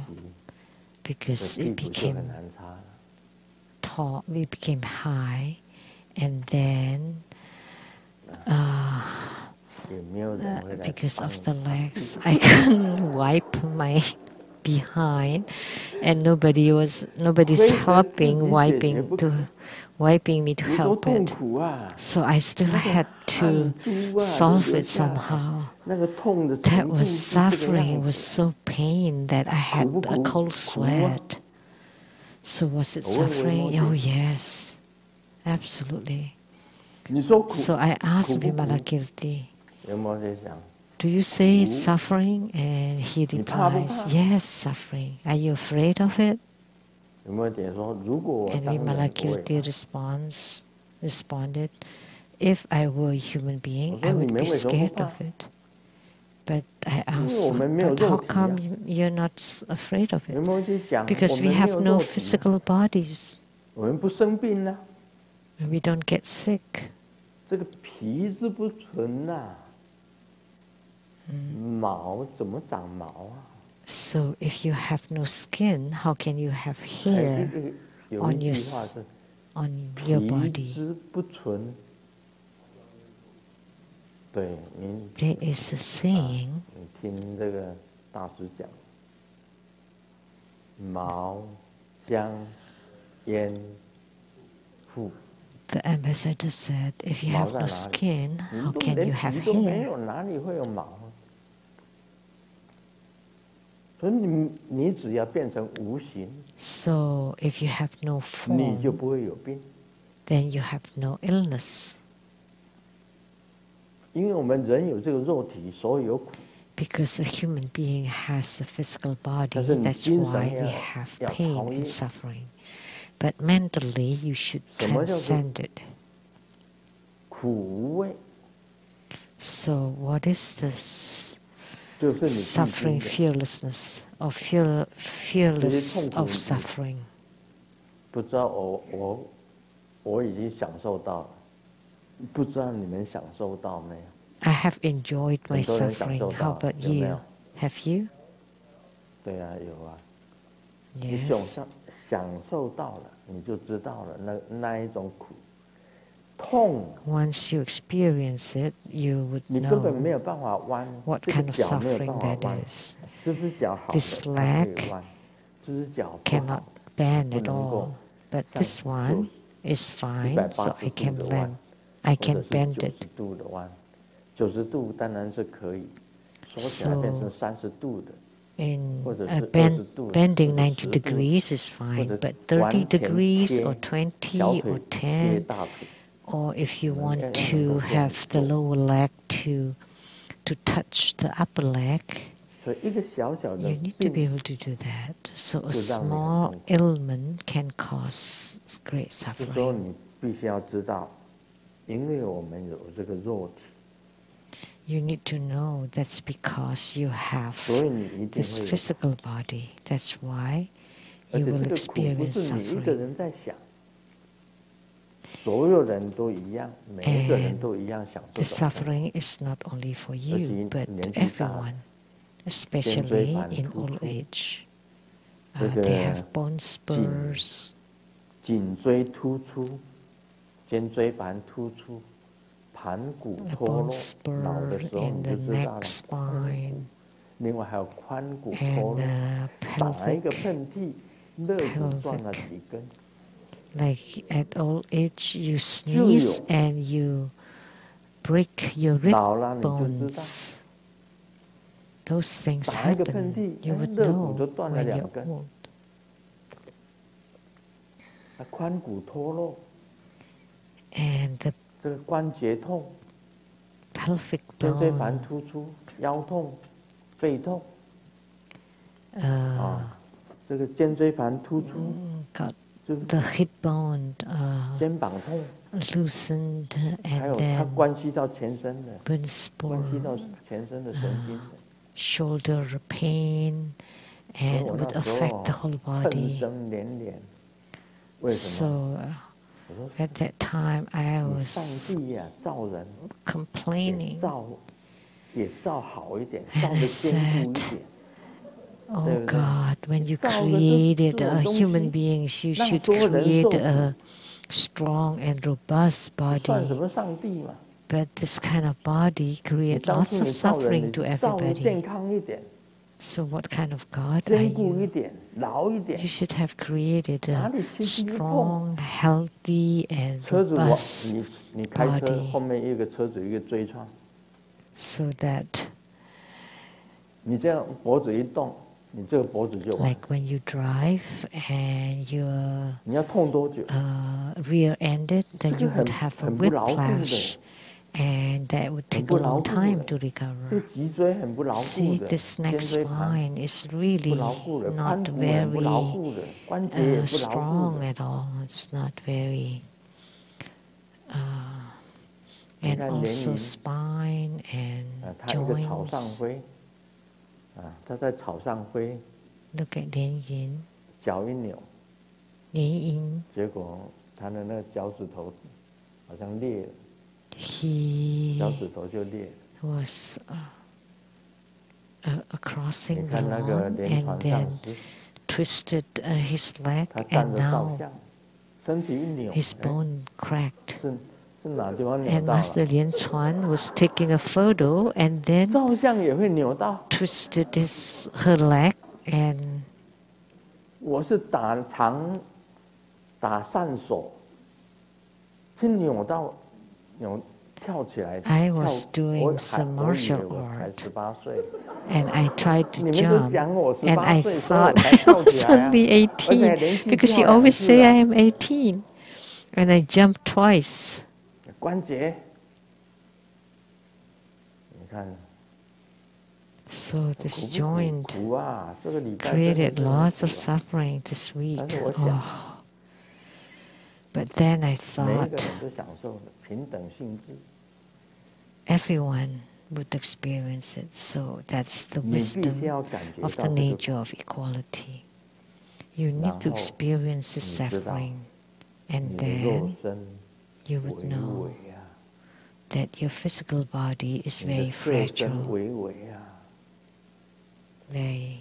because it became tall. It became high, and then because of the legs, I couldn't wipe my behind, and nobody's helping wiping me to help it. So I still had to solve it somehow. That was suffering. It was so pain that I had a cold sweat. So was it suffering? Oh yes, absolutely. So I asked Vimalakirti, do you say it's suffering? And he replies, yes, suffering. Are you afraid of it? And Vimalakirti responded, if I were a human being, I would be scared of it. But I asked, but how come you're not afraid of it? Because we have no physical bodies. We don't get sick. So if you have no skin, how can you have hair on your body? There is a saying, the ambassador said, if you have no skin, how can you have hair? So if you have no form, then you have no illness. Because a human being has a physical body, that's why we have pain and suffering. But mentally, you should transcend it. So what is this suffering fearlessness, or fearless of suffering? I have enjoyed my suffering. How about you? Have you? Yes. Once you experience it, you would know what kind of suffering that is. This leg cannot bend at all, but this one is fine, so I can bend it. So in bending 90 degrees is fine, but 30 degrees or 20 or 10, or if you want to have the lower leg to touch the upper leg, you need to be able to do that. So a small ailment can cause great suffering. You need to know that's because you have this physical body. That's why you will experience suffering. And the suffering is not only for you, but everyone, especially in old age. They have bone spurs, a bone spur in the neck spine, and pelvic. Like at old age, you sneeze and you break your rib bones. Those things happen. You would know when you're old. And and the 这个关节痛， pelvic 肩椎 bone, 盘突出，腰痛，背痛，这个肩椎盘突出， got the hip bone 肩膀痛， loosened, 还有 and 它 then 关系到全身的， bone 关系 spur, 到全身的神经的。 shoulder pain, and would affect the whole 恨 body. 声连连，为什么？ So at that time I 上 was 帝呀，造人 complaining, 也造好一点， and 造 I 得坚固一 said, 点。 "Oh God, when you created human beings, you should create a strong and robust 算什 body. 么上帝嘛？ But this kind of body 你 create 当 lots 初 of 你造人， suffering 你 to 造得健 everybody. 康一点， So what kind of God are 坚固一 you? 点，牢一点 You。should have created 哪 a 里轻轻一碰， strong, healthy, and 车子 robust 你开车 body 后面一个车子有一个追窗， so that 你这样脖子一动，你这个脖子就完。 like when you drive and you're 你要痛多久？ rear-ended, then you would have a 很不牢固的， whiplash, and that would 很 take 不 a 牢 long 固 time 的。 to 这 recover. 脊椎很不牢固 See, 的， this 肩 next 椎盘 spine is 不 really 牢固的， not 髋骨很不牢 very 固的，关节也不牢固 strong 的。 at all. It's not very, 你 and 看联 also 谊， spine and 他一个草上 joints. 飞，他在草上飞， Look at Lian Yin. 脚一扭， Lian Yin, 结果他的那个脚趾头好像裂了， he 脚趾头就裂了。 was crossing 你 the 看那个 lawn 连 and 船 then 上司， twisted his leg, 他站 and 着照 now 相，身体一扭， his bone cracked. 是哪地方扭 And 到了？ Master Lian Chuan was taking a photo and then 照相也会扭到。 twisted her leg, and 我是打扇手，是扭跳起来。 I was doing 我 some 我以 martial 为我才 art, 18岁， and I tried 你 to 们都 jump, 讲我 and I 18岁，所以 thought 我才 I 跳 was 起来啊。 only 而且还 18 连续 because 跳 she 2 always 次 say 啊 I am 18, and I jumped twice. 关节，你看。 So this 苦不苦 joint 苦啊，这个礼拜真的 created 是很 lots of 苦啊。 suffering this week. 但是我想， But then I 每一 thought 个人都享受的平等性质。 everyone would experience it. So that's the 你必须 wisdom 要感觉 of 到 the 这个 nature of equality. You need to 然后 experience the 你知道 suffering, and 你的肉 then 身 you 微 would know 微啊， that your physical body is 你 very 的色身 fragile, 微微啊， very,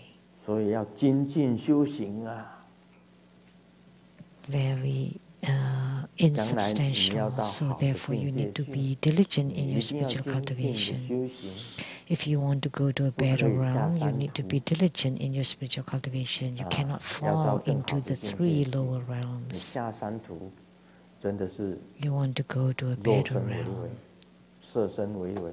所以要精进修行啊。 very 将来你要 insubstantial. 到 So 好的 therefore, you 境界 need to 去， be diligent 你 in 一 your 定要 spiritual 精进的 cultivation. 修行。 If you want to go to a 不可以 better 下 realm, you 三 need to 途 be diligent in your spiritual cultivation. You 啊， cannot 要到 fall 更 into 好 the 的境 three 界去。 lower 你 realms. 下三途，真的是 You want to go to a 肉 better 身微微 realm. 色身微微。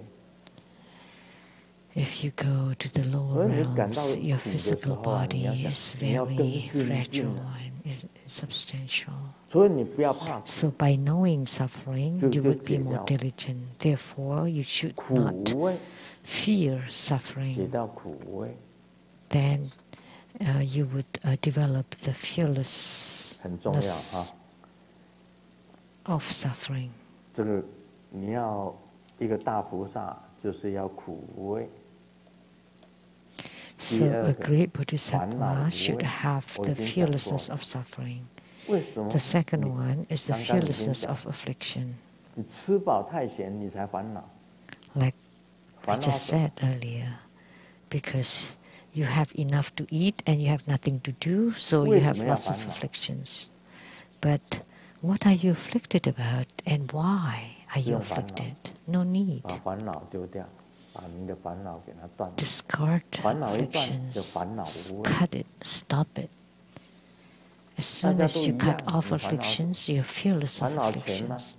If you go to the lower 所以你感到 realms, your 苦的时 physical 候啊，你要 body 想， is 你要更 very 精进 fragile 啊。 and insubstantial. 所以你不要怕苦， So by knowing suffering, 就 you 就 would be 解 more 掉 diligent. Therefore, you should 苦 not 无味， fear 解 suffering. 到苦无味 Then you would develop the fearlessness 很重要啊。 of suffering. 这个你要一个大菩萨，就是要苦无味。 So a great 烦恼 bodhisattva 无 should 味， have 我 the 已经讲过 fearlessness of suffering. 为什么 The second 你 one is the 刚刚已经 fearlessness 讲 of affliction. 你吃饱太闲，你才烦恼。 Like I 烦恼 just 什么？ said earlier, because you have enough to eat and you have nothing to do, so you 为什 have 么要 lots of 烦恼？ afflictions. But what are you afflicted about, and why are 不 you 用烦恼。 afflicted? No need. 把烦恼丢掉，把你的烦恼给它断掉。 Discard 烦恼一断，就 afflictions. 烦恼无味。 Cut it. Stop it. As soon 大家 as 都 you 一 cut 样， off 你烦恼什么？ afflictions, you're fearless of 烦恼钱吗？ afflictions.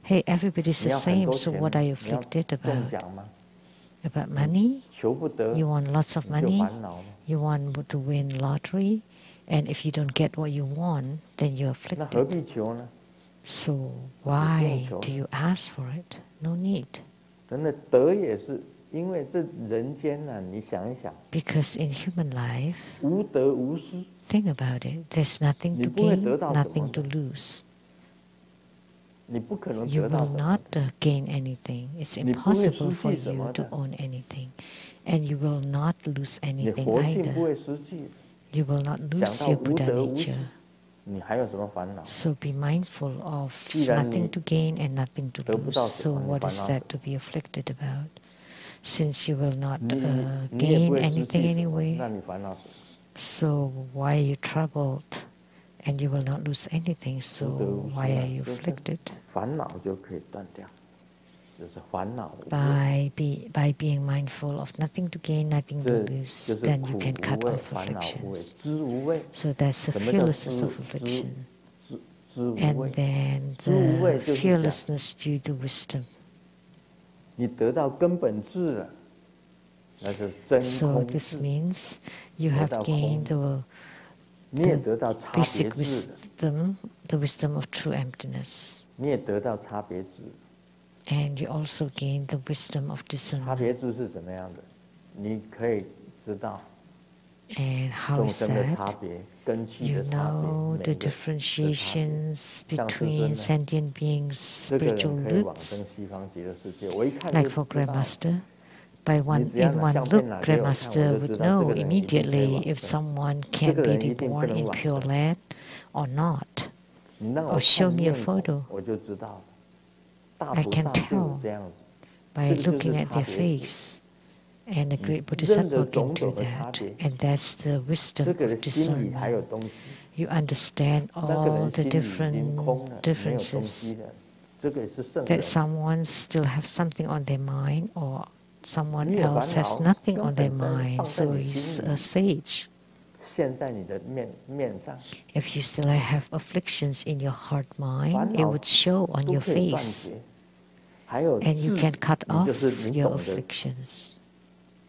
Hey, everybody's 你 the 要很 same, 多 so 钱 what 吗？ are you 你要 afflicted 中 about? 奖吗？ About money? 求不得， You want lots of 你就 money? 烦恼吗？ You want to win lottery? And if you don't get what you want, then you're 那何 afflicted. 必求呢？ So why do you ask for it? No need. 真的得也是，因为这人间呢，你想一想。Because in human life, 无得无失。think about it. There's nothing to gain, nothing to lose. 你不可能 You 得到 will 什么 not gain anything. It's impossible for you to own anything. And you will not lose 你 anything 活性不 either. 会失去。 You will not 讲 lose 到 your 无 Buddha 得无失， nature. 你还有什么烦恼？ So be mindful of 既然你 nothing to gain and nothing to 得不 lose. 到什 So 么，你 what 烦 is 恼 that to be afflicted about? Since you will not 你也不 gain 会失 anything 去什么， anyway, 那你烦恼什么？ so why are you troubled? And you will not lose anything, so 无得无失 why are 啊， you 就是 afflicted? 烦恼就可以断掉，就是烦恼无味。 By being mindful of nothing to gain, nothing to 这 lose, 就是 then 苦 you can 无 cut 味， off 烦恼无味， afflictions. 知无味。 So that's the 什么叫 fearlessness of affliction. 知无 And 味？ then 知无味 the 就是讲 fearlessness due to wisdom. 你得到根本智了，那是真 So 空 this 智。 means you have 得到 gained 空， the 你也得到差别 basic 智了， wisdom, the wisdom of true emptiness. 你也得到差别智。 And you also gain the wisdom of 差别 discernment. 智是怎么样的？你可以知道 And how 众 is 生的差 that? 别、根器 You 的差别、 know 每 the 个的差别。 differentiations 像师 between 尊呢， sentient beings' 这个 spiritual 人可以往 roots. 生西方极乐世界。我一看 Like 就 for 知道， Grandmaster, by 你只要 in 拿 one 相 look, 片拿给我看，我 Grandmaster 就 would 知道这 know 个人一定可以 immediately 往 if 生。 someone 这 can 个 be 人一定不 reborn 能 in 往 Pure 生。 Land or not. 你让 Or 我 show 看 me a 面孔， photo. 我就知道了。大 I 菩 can 萨就是 tell 这样子。 by 这个就 looking 是 at 差 their 别智。 face. And a 你 great 认 Bodhisattva 得 can 种 do 种的差 that. 别， And that's the 这 wisdom 个 of 人心里还有 discernment. 东西。 You understand 那个 all 人 the 心里已经空 different 了，没有东 differences. 西了。这个也是圣 That 人。 someone still have something on their mind or someone 你有烦 else has 恼， nothing 根 on 本 their 在 mind, 放在 so 你 he's 心 a 里， sage. 现在你的面上， If you still have afflictions in your heart 烦 mind, it 恼 would show on 都 your 可以断 face. 绝。还有 And you 智， can cut 你就 off 是你 your 懂得 afflictions.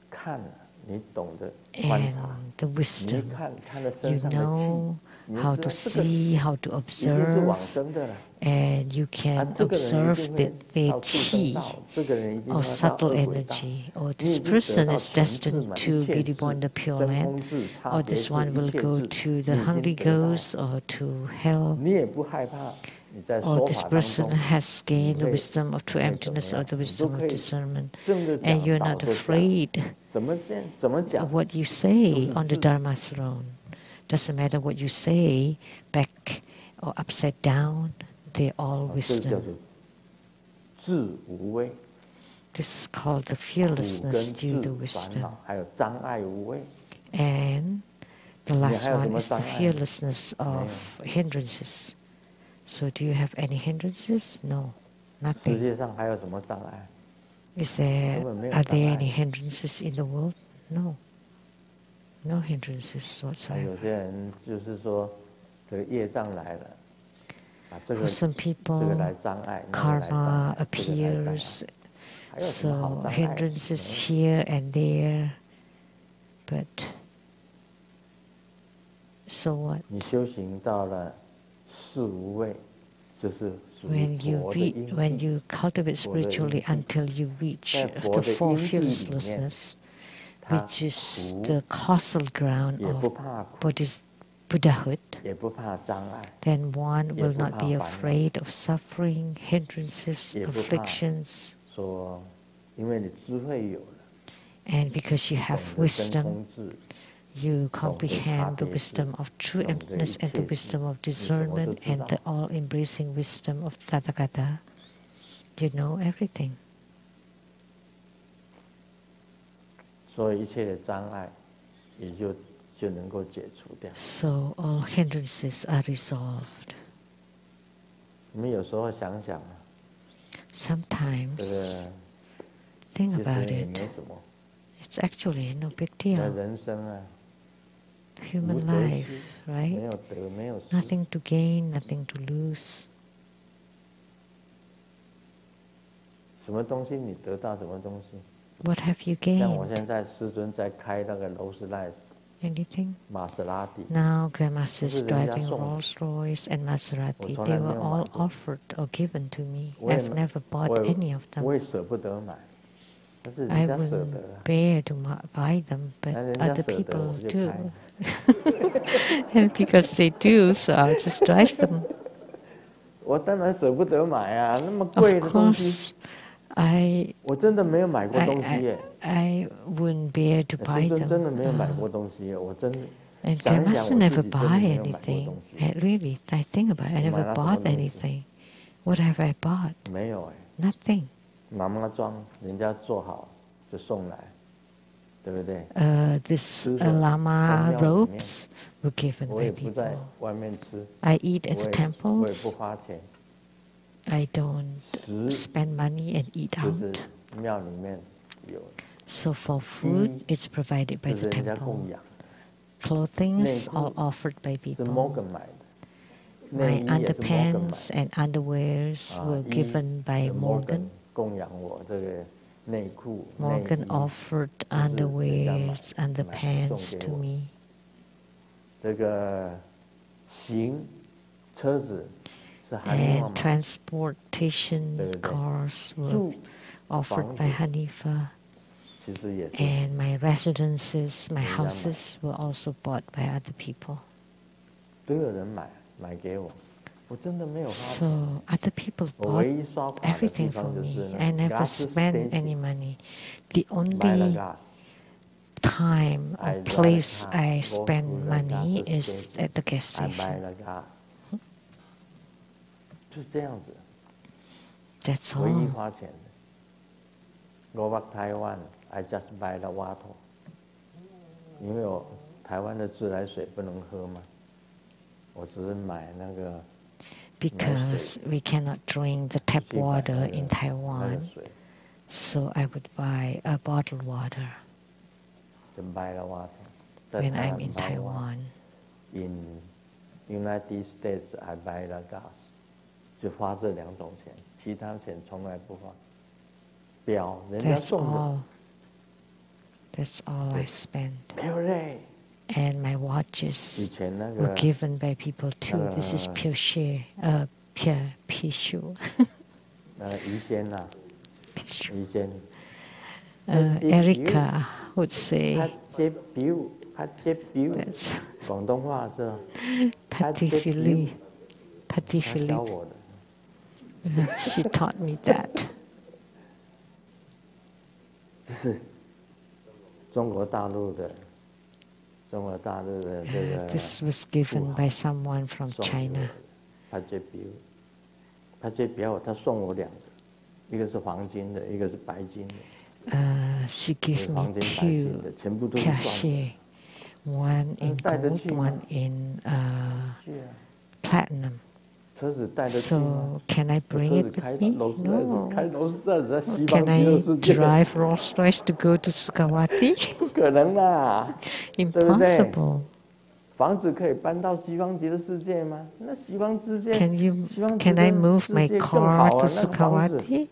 看了，你懂得观察， And the 你一 wisdom, 看了 you 身上的气， know 你就 how 知 to 道这个 see, how to 一定是 observe, 往生的了。 and you 啊， can 这个人一 observe 定 that 会 their 到畜生 qi 道，这个人一定 or 要到 subtle 恶鬼道。 energy, or 你 this 已经得 person 到 is 全智 destined 嘛， to 一 be 切 reborn in 智、 the Pure 真 Land, 空智、差 or 别 this 智， one 一 will 切 go 智， to 你 the 已经 hungry 得到了。 ghosts or to hell, 你也不害怕，你在 or 说 this 法当 person 中， has 你 gained the 会 wisdom of true 会怎么 emptiness or 样？ the 你都 wisdom 可 of 以 discernment, 正着 and 讲， you're 倒 not 着讲， afraid 怎么讲 of what you 都 say 是 on the 智。 Dharma throne. Doesn't matter what you say, back or upside down, they're all 这叫 wisdom. 做智无畏， This is called the 苦 fearlessness 跟 due 智 to 烦 wisdom. 恼，还有障碍无畏。 And the 你 last 还有什 one 么 is the 障碍？ fearlessness 没 of 有。 hindrances. So do you have any hindrances? No, 世 nothing. 界上还有什么障碍？ Is there, 根本没有 are 障 there 碍。 any hindrances in the world? No. No hindrances 那 whatsoever. 有些人就是说，这个业障来了，啊，这 For 个 some 这个 people, 来障碍，那个来障 karma 碍，这个来障碍， appears, 还有什么好 so 障碍？ hindrances 没有。 here and there. But so what? 你修行到了四无畏，就是属于 When you 佛的 read, 因 when 地。 you cultivate 佛的因 spiritually 地， until you reach 在佛 the 的 four 因地里面， fearlessness, 他 which is 苦 the causal ground 也不 of 怕苦， Buddhahood, 也不怕障碍， then one 也 will 不 not 怕 be 烦恼， afraid of suffering, hindrances, 也不怕 afflictions. 说，因为你智慧有了， And because you 懂 have 得真 wisdom, 空智， you 懂得差 comprehend the 别智， wisdom of true 懂得一 emptiness and the 切智， wisdom of 你什么都 discernment 知 and 道。 the all-embracing wisdom of Tathagata. You know everything. 所以一切的障碍也就能够解除掉。 So all hindrances are resolved. 我们有时候想想啊，这 Sometimes 个 think 其 about 实也 it. 没什么。 It's actually no big 那 deal. 人生啊， Human 无得 life, 失， right? 没有得，没有失。 Nothing to gain, nothing to lose. 什么东西你得到什么东西？ What have you 像我 gained? 现在师尊在开那个劳斯莱斯， anything? 玛莎拉蒂， Now Grandmaster 这 is 是人家 driving 送的， Rolls Royce and 我 Maserati. 从 They 来没 were 有买 all 过， offered or given to me. 我也 I've never bought 我 any of 我 them. 也舍不得买，但是人 I 家舍 wouldn't 得啊， bear to buy them, 那 but 人家 other 舍得 people 我就 do. 开， And because they do, so I'll just drive them. 我当然舍不得买啊，那么 Of 贵的东西， course, 我真的没有买过东西耶， I wouldn't bear to 孙 buy 真真的 them. 没有买过东西耶，我真的 And 想一想， Grandmaster 我自 never 己真的 buy 没有买过 anything. 东西， Really, I think about it, I 我买 never 了什么 bought 东西？ anything. What have I bought? 没有哎， Nothing. 妈妈装，人家做好就送来，对不对？ This 吃的 Lama 在庙里面， robes were given 我 by 也不在 people. 外面吃， I eat at 我 the 也不 temples. 花钱， I don't 食 spend money and eat 就是 out. 庙里面有， So for food, it's provided 就 by 是 the 人家 temple. 供养， Clothings 内裤 all offered by 是 people. Morgan 买的， My 内衣也是 Morgan 买 underpants 的， and underwears 啊， were 衣 given by 是 Morgan. 供养我这个内裤、内 Morgan 衣， offered 都是人家买 underwears, 买 underpants 送给 to 我。 me. 这个车子是韩尼 And 玛买， transportation 对不对？ cars were 住 房 offered 子 by Hanifa. 其实也是 And my residences, my 人家买， houses were also bought by other people. 都有人买给我，我真的没有花钱。 So other people 我 bought 唯一刷卡的地 everything for 方就是 me. 那 I 个 never gas spent station any money. The 买了 only gas， time or I place drive I car, go spend to the money gas is station. at the gas 还买 station. 了gas，就这样子， That's 唯一 all. 花钱的。Go back Taiwan, I just buy the water， 因为我台湾的自来水不能喝嘛，我只是买那个 Because we cannot drink the tap 去买 water 那 in 个 Taiwan, 水， so I would buy a bottled water 就 buy the water。在 when 台 I'm 湾 in buy water， Taiwan. In United States, I buy the gas， 就花这两种钱，其他钱从来不花。表人家 That's 送的， all. That's all I spend. 漂亮。 And my 以 watches 前那 were 个 given by people too. This is pure share, pure Pishu. 那个于仙呐，于仙， Erica would say 他接表，他接表， that's 广东话是吧？ Patti Philippe. Patti 他教 Philippe. 我的。 She taught me that. 这是中国大陆的这个 This was given by someone from 送给我 China. 的他接表，他接表，他送我两个，一个是黄金的，一个是白金的。 She gave 黄 me 金、白金 two 的，全部都是 pure 钻 share. One in 带得 gold, 去吗？ one in 去啊， platinum. 车子带得去吗？ So can I 我 bring 车 it 子 with 开 me? 劳斯莱斯， No. 开劳斯莱斯在西 Can 方极乐 I 世界， drive Rolls Royce to go to Sukawati? 不可能啦！ Impossible. 房子可以搬到西方极乐世界吗？那西方世界， Can I move my car to Sukawati?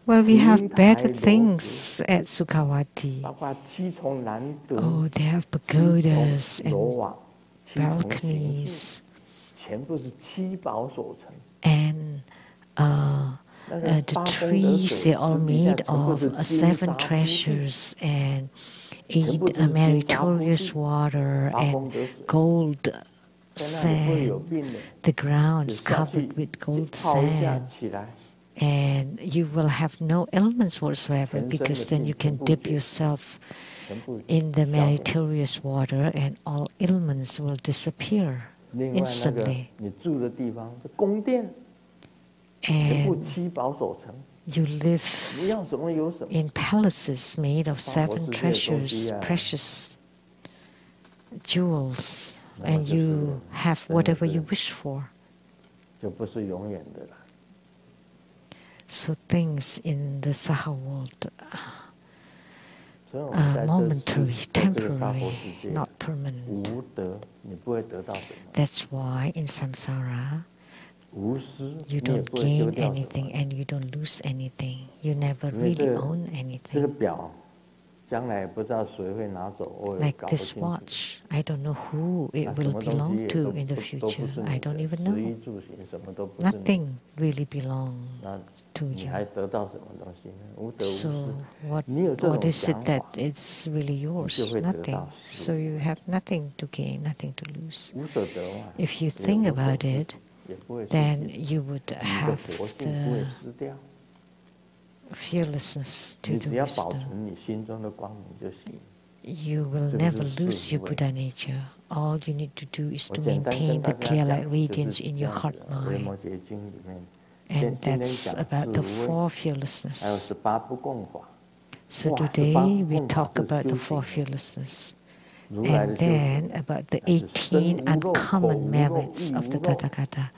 Well, we have better things at Sukawati. 包括七重难得， Oh, they have pagodas 罗 and 瓦，七重行 balconies 全部是七宝所成。 and the trees, they're all made of 7 treasures and 8 meritorious water and gold sand. The ground is covered with gold sand. And you will have no ailments whatsoever because then you can dip yourself in the meritorious water and all ailments will disappear instantly. 你住的地方是宫殿，全部 And 七宝所成， you 你 live 要什么有什么。 in palaces made of 7 treasures, precious jewels, and you have whatever you wish for. 就不是永远的了。 So things in the Saha world 所以我 are 们在 momentary, 这个娑婆 temporary, 世界 not permanent. 无德，你不会得到什么； That's why in samsara 无私， you 你也 don't 不会丢 gain 掉什 anything 么。 and you don't lose anything. You never 因为 really 这 own 个 anything. 表 Like this watch, I don't know who it will belong to in the future. I don't even know. Nothing really belongs to you. So what is it that it's really yours? Nothing. So you have nothing to gain, nothing to lose. If you think about it, then you would have the fearlessness to the wisdom. You will never lose your Buddha nature. All you need to do is to maintain the clear light radiance in your heart mind. And that's about the four fearlessness. So today we talk about the four fearlessness. And then about the 18 uncommon merits of the Tathagata,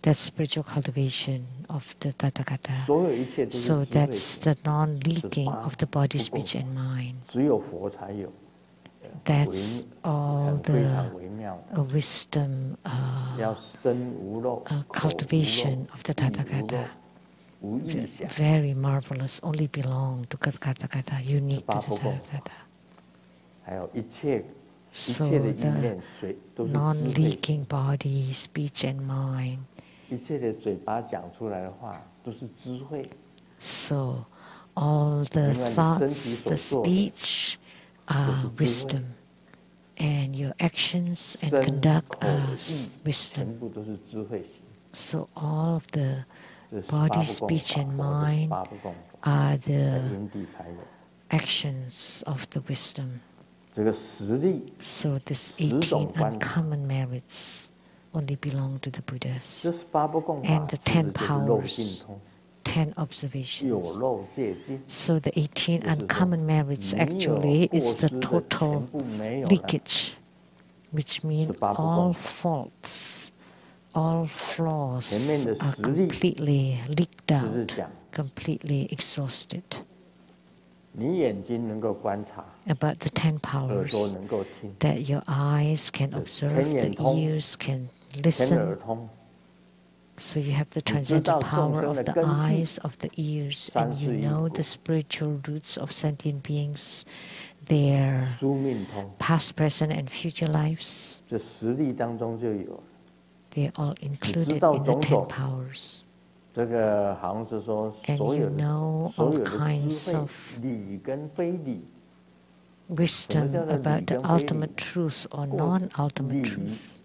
that's spiritual cultivation of the Tathagata. So that's the non-leaking of the body, speech, and mind. That's all the wisdom cultivation of the Tathagata. Very marvelous, only belong to Tathagata, unique to the Tathagata. So the non-leaking body, speech, and mind. So all the thoughts, the speech are wisdom, and your actions and conduct are wisdom. So all of the body, speech, and mind are the actions of the wisdom. So this 18 uncommon merits only belong to the Buddhas. And the 10 powers, 10 observations. So the 18 uncommon merits actually is the total leakage, which means all faults, all flaws are completely leaked out, completely exhausted. About the 10 powers, that your eyes can observe, the ears can listen. So you have the transcendental power of the eyes, of the ears, and you know the spiritual roots of sentient beings, their past, present, and future lives. They are all included in the 10 powers. And you know all kinds of wisdom about the ultimate truth or non-ultimate truth.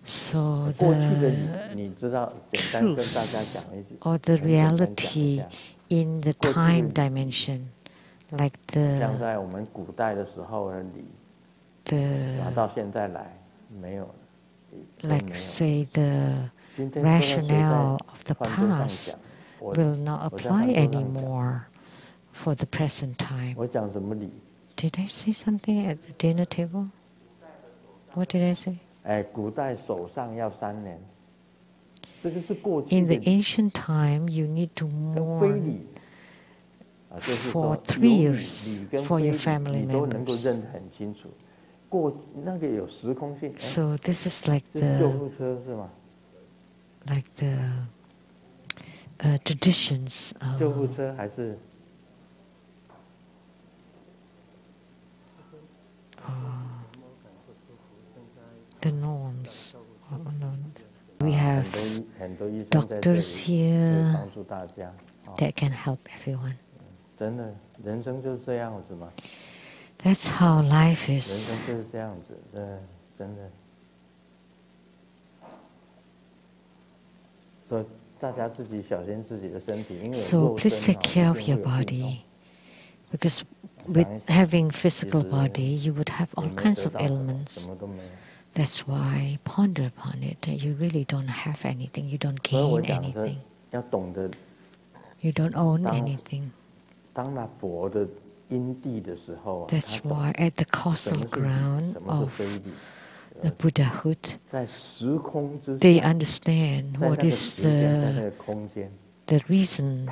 So the truth or the reality in the time dimension, like like say the rationale of the past will not apply anymore for the present time. Did I say something at the dinner table? What did I say? In the ancient time, you need to mourn for 3 years for your family members. So this is like the traditions of the norms. We have doctors here that can help everyone. That's how life is. So please take care of your body, because with having physical body, you would have all kinds of ailments. That's why ponder upon it. You really don't have anything. You don't gain anything. You don't own anything. That's why at the causal ground of the Buddhahood, they understand what is the the reason,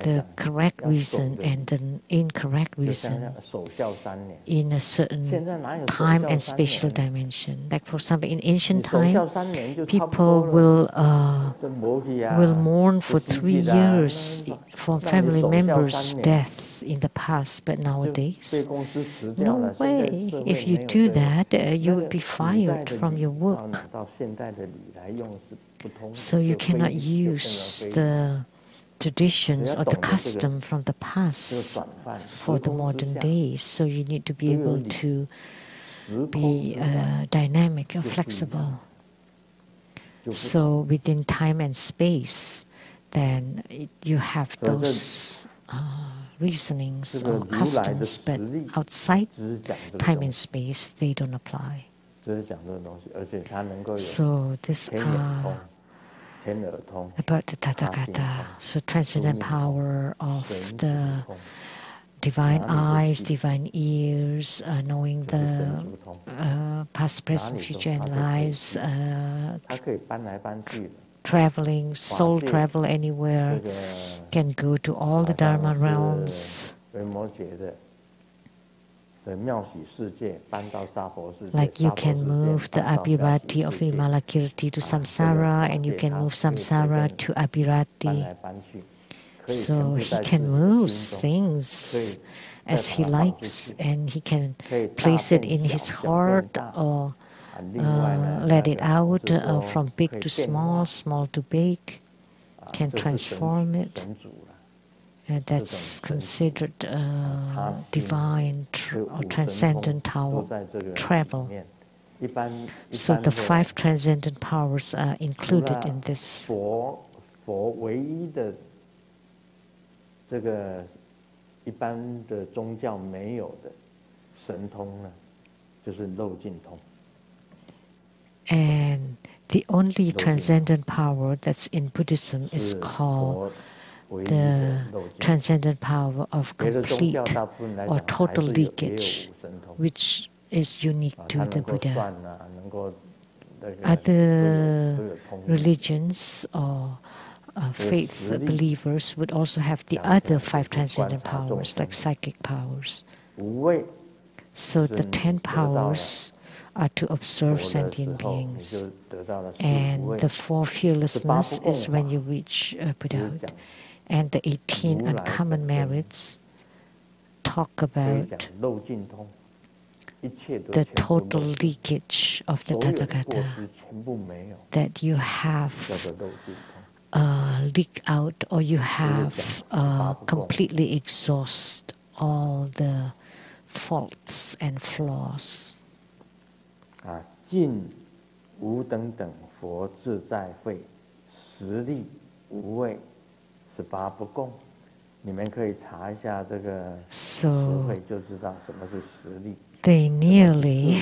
the correct reason and the incorrect reason in a certain time and spatial dimension. Like for example, in ancient time, people will mourn for 3 years for family members' death in the past, but nowadays, no way. If you do that, you would be fired from your work. So you cannot use the traditions or the custom from the past for the modern days. So you need to be able to be dynamic or flexible. So within time and space, then you have those reasonings or customs, but outside time and space, they don't apply. So these are about the Tathagata, so transcendent power of the divine eyes, divine ears, knowing the past, present, future, and lives, traveling, soul travel anywhere, can go to all the Dharma realms. Like you can move the Abhirati of Vimalakirti to Samsara, and you can move Samsara to Abhirati. So he can move things as he likes, and he can place it in his heart or let it out from big to small, small to big, can transform it. That's considered divine or transcendent travel. So the 5 transcendent powers are included in this. 这个一般的宗教没有的神通呢，就是漏尽通。And the only transcendent power that's in Buddhism is called the transcendent power of complete or total leakage, which is unique to the Buddha. Other religions or faith believers would also have the other 5 transcendent powers, like psychic powers. So the 10 powers are to observe sentient beings. And the 4 fearlessness is when you reach Buddhahood. And the 18 uncommon merits talk about the total leakage of the Tathagata, that you have leak out, or you have completely exhaust all the faults and flaws. 尽无等等佛自在会，实力无畏，18不共。你们可以查一下这个实惠，就知道什么是实力。They nearly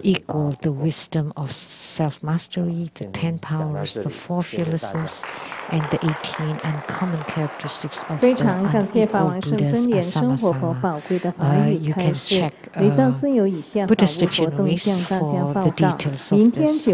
equal the wisdom of self-mastery, the 10 powers, the 4 fearlessness, and the 18 uncommon characteristics of the unequal Buddhas Asamasama. You can check Buddhist dictionaries for the details of this.